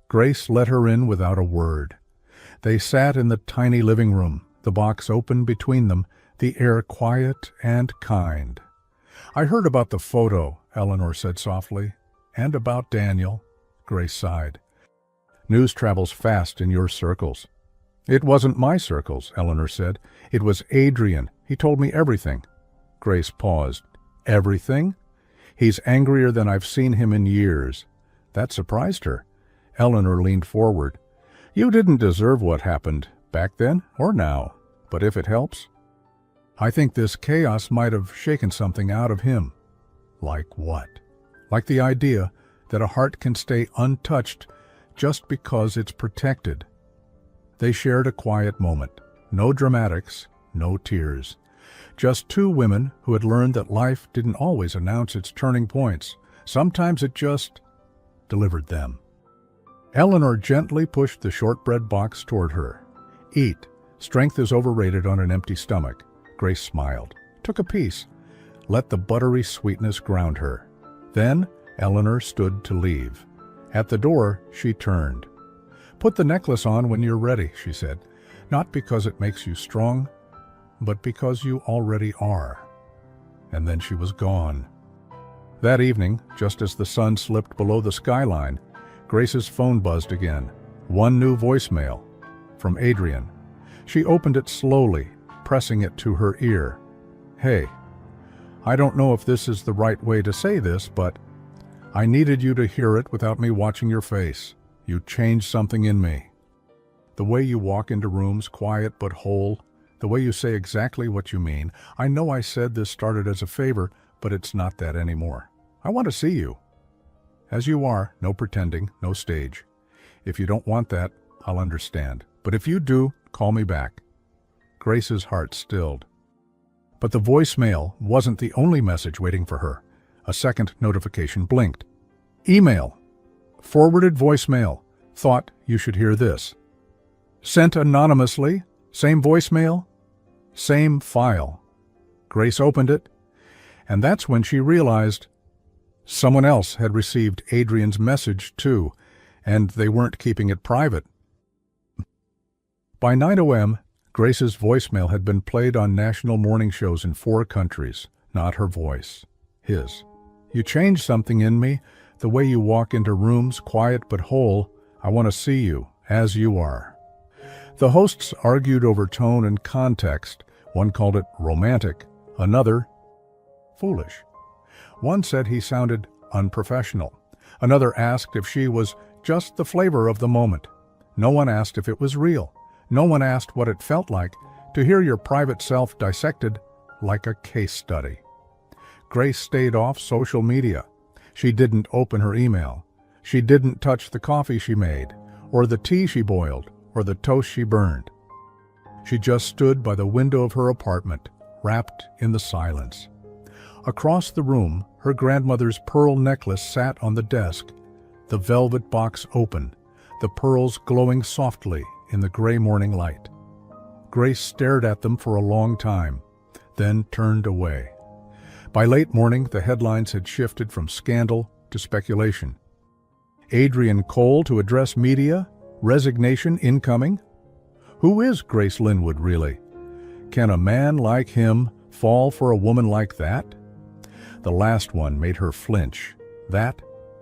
Grace let her in without a word. They sat in the tiny living room, the box open between them, the air quiet and kind. "I heard about the photo," Eleanor said softly. "And about Daniel." Grace sighed. "News travels fast in your circles." "It wasn't my circles," Eleanor said. "It was Adrian. He told me everything." Grace paused. "Everything?" "He's angrier than I've seen him in years." That surprised her. Eleanor leaned forward. "You didn't deserve what happened, back then or now. But if it helps, I think this chaos might have shaken something out of him." "Like what?" "Like the idea that a heart can stay untouched just because it's protected." They shared a quiet moment. No dramatics, no tears. Just two women who had learned that life didn't always announce its turning points. Sometimes it just delivered them. Eleanor gently pushed the shortbread box toward her. "Eat. Strength is overrated on an empty stomach." Grace smiled, took a piece, let the buttery sweetness ground her. Then Eleanor stood to leave. At the door, she turned. "Put the necklace on when you're ready," she said. "Not because it makes you strong, but because you already are." And then she was gone. That evening, just as the sun slipped below the skyline, Grace's phone buzzed again. One new voicemail, from Adrian. She opened it slowly, pressing it to her ear. "Hey, I don't know if this is the right way to say this, but I needed you to hear it without me watching your face. You changed something in me. The way you walk into rooms, quiet but whole, the way you say exactly what you mean. I know I said this started as a favor, but it's not that anymore. I want to see you. As you are, no pretending, no stage. If you don't want that, I'll understand. But if you do, call me back." Grace's heart stilled. But the voicemail wasn't the only message waiting for her. A second notification blinked. Email. Forwarded voicemail. Thought you should hear this. Sent anonymously. Same voicemail. Same file. Grace opened it, and that's when she realized someone else had received Adrian's message too, and they weren't keeping it private. By 9 a.m., Grace's voicemail had been played on national morning shows in 4 countries. Not her voice. His. You changed something in me, the way you walk into rooms, quiet but whole. I want to see you, as you are. The hosts argued over tone and context. One called it romantic, another foolish. One said he sounded unprofessional. Another asked if she was just the flavor of the moment. No one asked if it was real. No one asked what it felt like to hear your private self dissected like a case study. Grace stayed off social media. She didn't open her email. She didn't touch the coffee she made, or the tea she boiled, or the toast she burned. She just stood by the window of her apartment, wrapped in the silence. Across the room, her grandmother's pearl necklace sat on the desk, the velvet box open, the pearls glowing softly in the gray morning light. Grace stared at them for a long time, then turned away. By late morning, the headlines had shifted from scandal to speculation. Adrian Cole to address media, resignation incoming. Who is Grace Linwood really? Can a man like him fall for a woman like that? The last one made her flinch.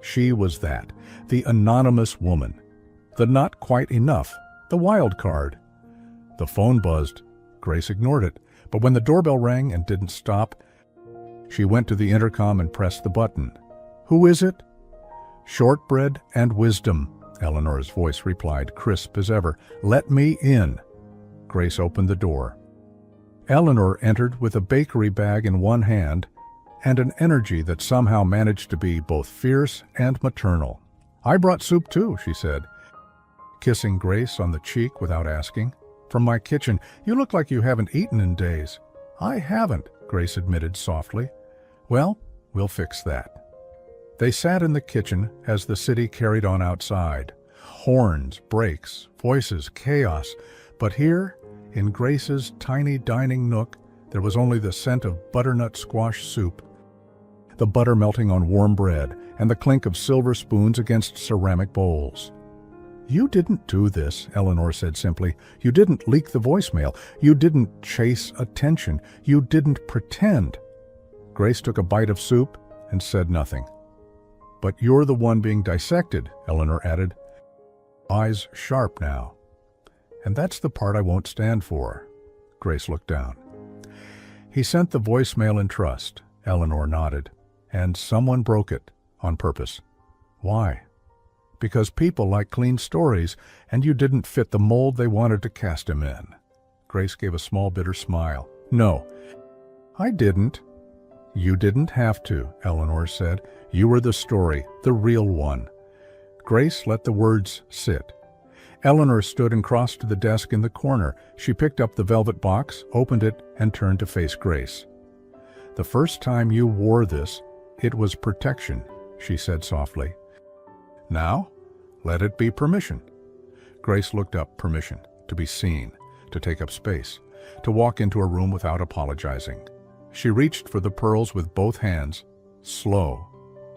She was that, the anonymous woman. The not quite enough, the wild card. The phone buzzed. Grace ignored it, but when the doorbell rang and didn't stop, she went to the intercom and pressed the button. Who is it? Shortbread and wisdom, Eleanor's voice replied, crisp as ever. Let me in. Grace opened the door. Eleanor entered with a bakery bag in one hand and an energy that somehow managed to be both fierce and maternal. I brought soup too, she said, kissing Grace on the cheek without asking. From my kitchen. You look like you haven't eaten in days. I haven't, Grace admitted softly. Well, we'll fix that. They sat in the kitchen as the city carried on outside. Horns, brakes, voices, chaos. But here, in Grace's tiny dining nook, there was only the scent of butternut squash soup, the butter melting on warm bread, and the clink of silver spoons against ceramic bowls. You didn't do this, Eleanor said simply. You didn't leak the voicemail. You didn't chase attention. You didn't pretend. Grace took a bite of soup and said nothing. But you're the one being dissected, Eleanor added, eyes sharp now. And that's the part I won't stand for. Grace looked down. He sent the voicemail in trust, Eleanor nodded, and someone broke it on purpose. Why? Because people like clean stories, and you didn't fit the mold they wanted to cast him in. Grace gave a small bitter smile. No, I didn't. You didn't have to, Eleanor said. You were the story, the real one. Grace let the words sit. Eleanor stood and crossed to the desk in the corner. She picked up the velvet box, opened it, and turned to face Grace. The first time you wore this, it was protection, she said softly. Now, let it be permission. Grace looked up. Permission, to be seen, to take up space, to walk into a room without apologizing. She reached for the pearls with both hands, slow,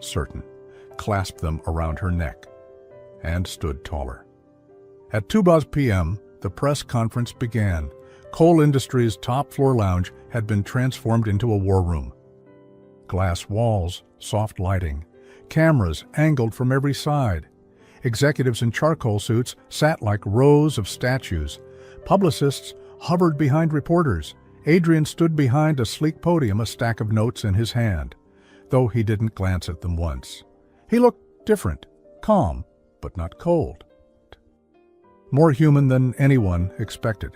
certain, clasped them around her neck, and stood taller. At 2 p.m., the press conference began. Coal Industries' top-floor lounge had been transformed into a war room. Glass walls, soft lighting, cameras angled from every side. Executives in charcoal suits sat like rows of statues. Publicists hovered behind reporters. Adrian stood behind a sleek podium, a stack of notes in his hand, though he didn't glance at them once. He looked different, calm, but not cold. More human than anyone expected.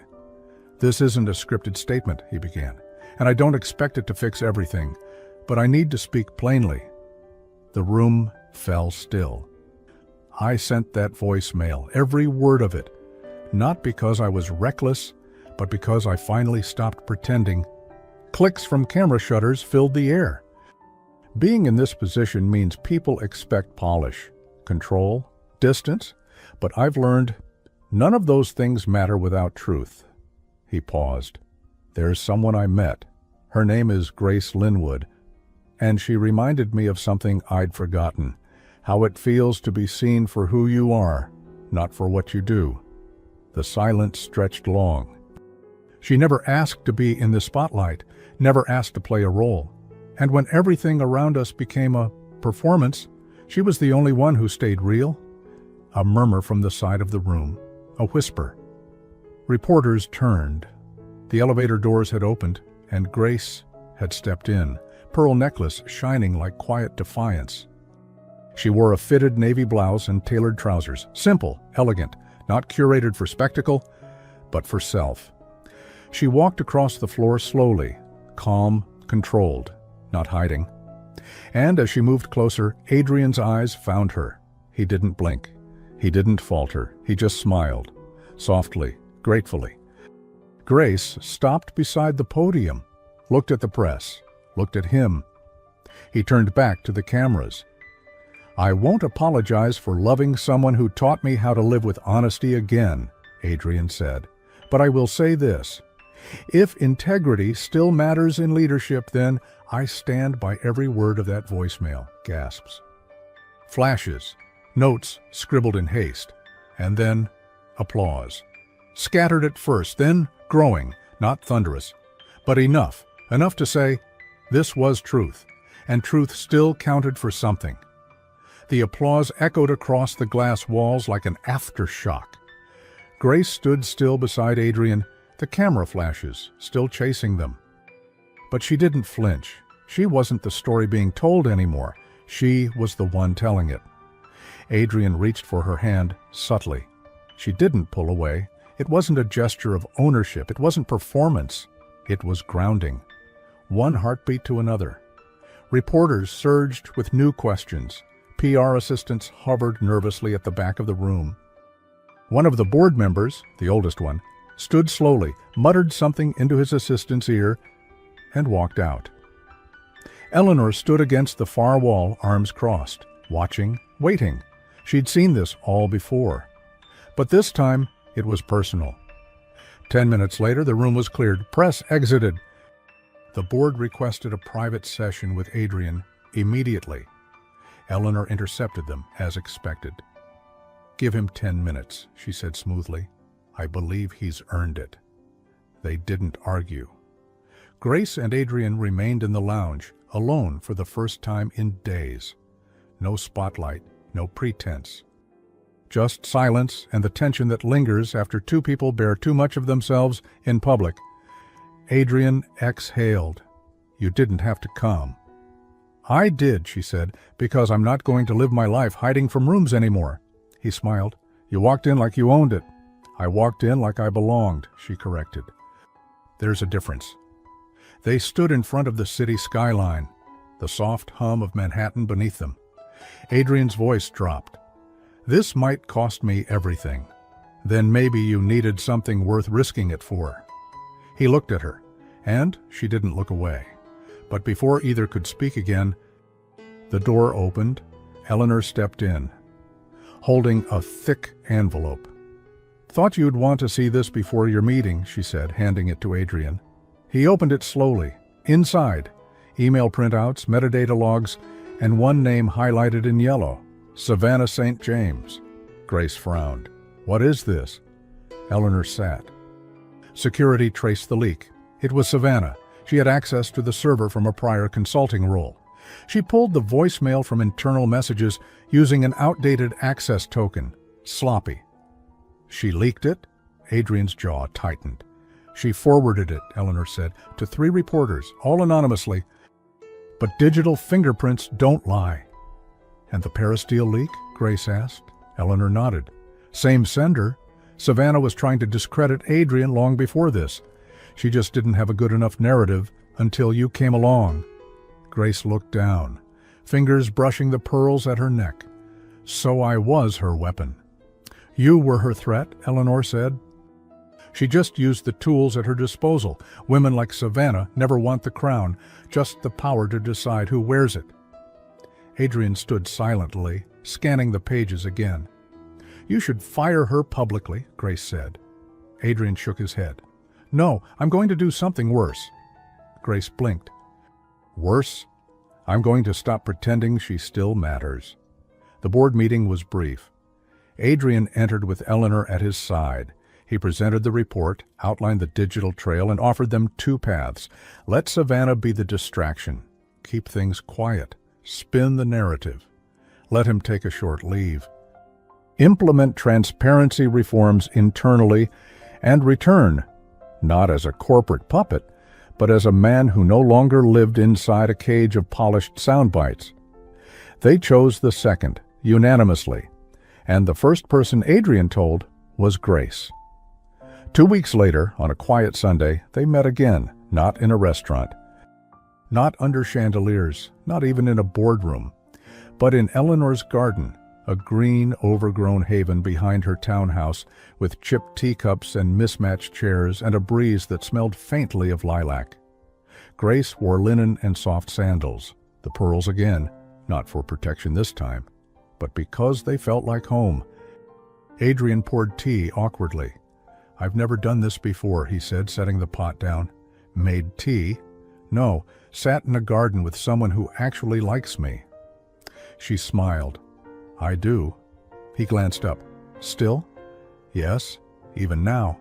This isn't a scripted statement, he began, and I don't expect it to fix everything, but I need to speak plainly. The room fell still. I sent that voicemail, every word of it, not because I was reckless, but because I finally stopped pretending. Clicks from camera shutters filled the air. Being in this position means people expect polish, control, distance, but I've learned none of those things matter without truth. He paused. There's someone I met. Her name is Grace Linwood, and she reminded me of something I'd forgotten, how it feels to be seen for who you are, not for what you do. The silence stretched long. She never asked to be in the spotlight, never asked to play a role. And when everything around us became a performance, she was the only one who stayed real. A murmur from the side of the room, a whisper. Reporters turned. The elevator doors had opened, and Grace had stepped in, pearl necklace shining like quiet defiance. She wore a fitted navy blouse and tailored trousers, simple, elegant, not curated for spectacle, but for self. She walked across the floor slowly, calm, controlled, not hiding. And as she moved closer, Adrian's eyes found her. He didn't blink. He didn't falter. He just smiled, softly, gratefully. Grace stopped beside the podium, looked at the press, looked at him. He turned back to the cameras. I won't apologize for loving someone who taught me how to live with honesty again, Adrian said. But I will say this. If integrity still matters in leadership, then I stand by every word of that voicemail, gasps. Flashes, notes scribbled in haste, and then applause. Scattered at first, then growing, not thunderous, but enough to say, this was truth, and truth still counted for something. The applause echoed across the glass walls like an aftershock. Grace stood still beside Adrian, the camera flashes still chasing them. But she didn't flinch. She wasn't the story being told anymore. She was the one telling it. Adrian reached for her hand subtly. She didn't pull away. It wasn't a gesture of ownership. It wasn't performance. It was grounding. One heartbeat to another. Reporters surged with new questions. PR assistants hovered nervously at the back of the room. One of the board members, the oldest one, stood slowly, muttered something into his assistant's ear, and walked out. Eleanor stood against the far wall, arms crossed, watching, waiting. She'd seen this all before. But this time, it was personal. 10 minutes later, the room was cleared. Press exited. The board requested a private session with Adrian immediately. Eleanor intercepted them, as expected. Give him 10 minutes, she said smoothly. I believe he's earned it. They didn't argue. Grace and Adrian remained in the lounge, alone for the first time in days. No spotlight, no pretense. Just silence and the tension that lingers after two people bear too much of themselves in public. Adrian exhaled. You didn't have to come. I did, she said, because I'm not going to live my life hiding from rooms anymore. He smiled. You walked in like you owned it. I walked in like I belonged, she corrected. There's a difference. They stood in front of the city skyline, the soft hum of Manhattan beneath them. Adrian's voice dropped. This might cost me everything. Then maybe you needed something worth risking it for. He looked at her, and she didn't look away. But before either could speak again, the door opened. Eleanor stepped in, holding a thick envelope. Thought you'd want to see this before your meeting, she said, handing it to Adrian. He opened it slowly. Inside, email printouts, metadata logs, and one name highlighted in yellow, Savannah St. James. Grace frowned. What is this? Eleanor sat. Security traced the leak. It was Savannah. She had access to the server from a prior consulting role. She pulled the voicemail from internal messages using an outdated access token, sloppy. She leaked it? Adrian's jaw tightened. She forwarded it, Eleanor said, to 3 reporters, all anonymously. But digital fingerprints don't lie. And the Peristyle leak? Grace asked. Eleanor nodded. Same sender. Savannah was trying to discredit Adrian long before this. She just didn't have a good enough narrative until you came along. Grace looked down, fingers brushing the pearls at her neck. So I was her weapon. You were her threat, Eleanor said. She just used the tools at her disposal. Women like Savannah never want the crown, just the power to decide who wears it. Adrian stood silently, scanning the pages again. "You should fire her publicly," Grace said. Adrian shook his head. "No, I'm going to do something worse." Grace blinked. "Worse? I'm going to stop pretending she still matters." The board meeting was brief. Adrian entered with Eleanor at his side. He presented the report, outlined the digital trail, and offered them two paths. Let Savannah be the distraction. Keep things quiet. Spin the narrative. Let him take a short leave. Implement transparency reforms internally and return, not as a corporate puppet, but as a man who no longer lived inside a cage of polished sound bites. They chose the second, unanimously, and the first person Adrian told was Grace. 2 weeks later, on a quiet Sunday, they met again, not in a restaurant, not under chandeliers, not even in a boardroom, but in Eleanor's garden, a green, overgrown haven behind her townhouse with chipped teacups and mismatched chairs and a breeze that smelled faintly of lilac. Grace wore linen and soft sandals, the pearls again, not for protection this time, but because they felt like home. Adrian poured tea awkwardly. "I've never done this before," he said, setting the pot down. "Made tea? No, sat in a garden with someone who actually likes me." She smiled. "I do." He glanced up. "Still?" "Yes, even now."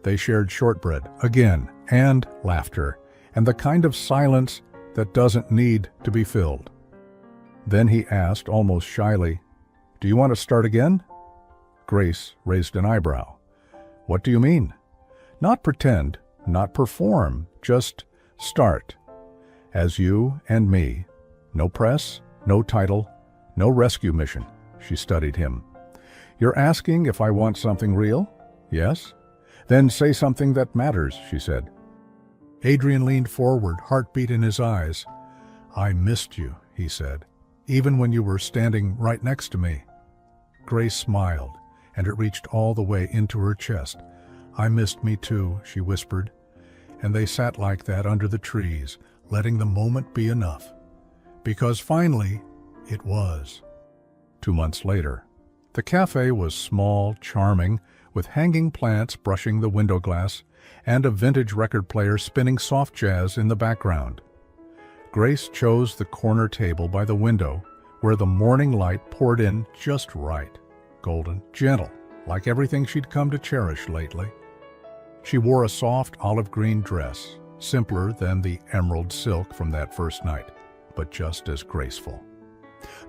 They shared shortbread, again, and laughter, and the kind of silence that doesn't need to be filled. Then he asked, almost shyly, "Do you want to start again?" Grace raised an eyebrow. "What do you mean?" "Not pretend, not perform, just start. As you and me. No press, no title, no rescue mission." She studied him. "You're asking if I want something real?" "Yes." "Then say something that matters," she said. Adrian leaned forward, heartbeat in his eyes. "I missed you," he said, "even when you were standing right next to me." Grace smiled, and it reached all the way into her chest. "I missed me too," she whispered, and they sat like that under the trees, letting the moment be enough. Because finally, it was. 2 months later. The cafe was small, charming, with hanging plants brushing the window glass, and a vintage record player spinning soft jazz in the background. Grace chose the corner table by the window, where the morning light poured in just right, golden, gentle, like everything she'd come to cherish lately. She wore a soft olive green dress, simpler than the emerald silk from that first night, but just as graceful.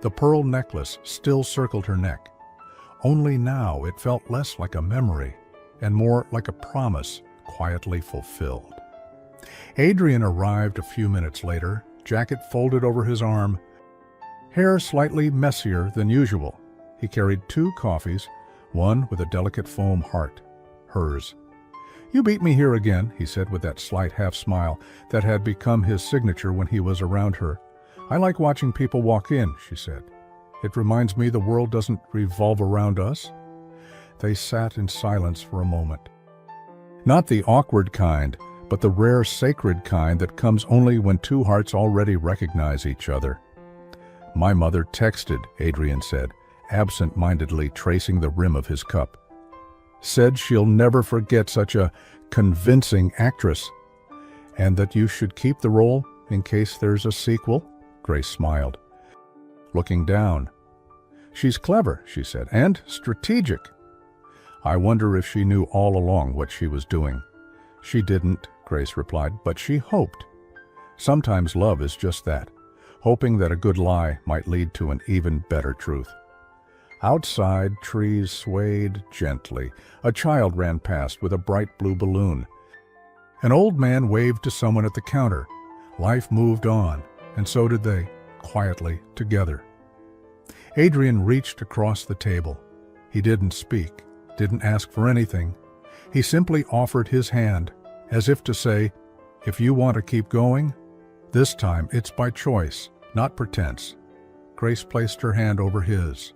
The pearl necklace still circled her neck. Only now it felt less like a memory and more like a promise quietly fulfilled. Adrian arrived a few minutes later, jacket folded over his arm, hair slightly messier than usual. He carried 2 coffees, one with a delicate foam heart, hers. "You beat me here again," he said with that slight half-smile that had become his signature when he was around her. "I like watching people walk in," she said. "It reminds me the world doesn't revolve around us." They sat in silence for a moment. Not the awkward kind, but the rare sacred kind that comes only when 2 hearts already recognize each other. "My mother texted," Adrian said, absent-mindedly tracing the rim of his cup. "Said she'll never forget such a convincing actress, and that you should keep the role in case there's a sequel." Grace smiled, looking down. "She's clever," she said, "and strategic." "I wonder if she knew all along what she was doing." "She didn't," Grace replied, "but she hoped." Sometimes love is just that, hoping that a good lie might lead to an even better truth. Outside, trees swayed gently. A child ran past with a bright blue balloon. An old man waved to someone at the counter. Life moved on, and so did they, quietly, together. Adrian reached across the table. He didn't speak, didn't ask for anything. He simply offered his hand, as if to say, "If you want to keep going, this time it's by choice, not pretense." Grace placed her hand over his.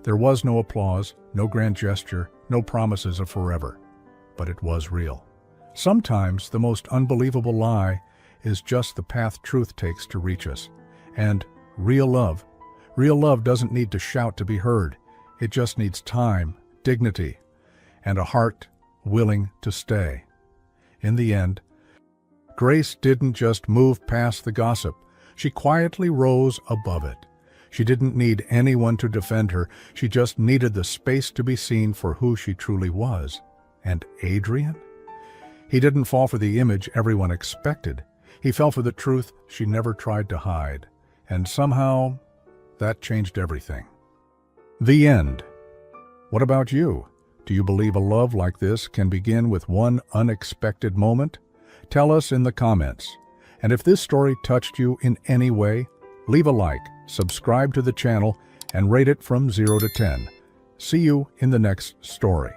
There was no applause, no grand gesture, no promises of forever. But it was real. Sometimes the most unbelievable lie is just the path truth takes to reach us. And real love. Real love doesn't need to shout to be heard. It just needs time, dignity, and a heart willing to stay. In the end, Grace didn't just move past the gossip. She quietly rose above it. She didn't need anyone to defend her. She just needed the space to be seen for who she truly was. And Adrian? He didn't fall for the image everyone expected. He fell for the truth she never tried to hide. And somehow, that changed everything. The end. What about you? Do you believe a love like this can begin with one unexpected moment? Tell us in the comments. And if this story touched you in any way, leave a like, subscribe to the channel, and rate it from 0 to 10. See you in the next story.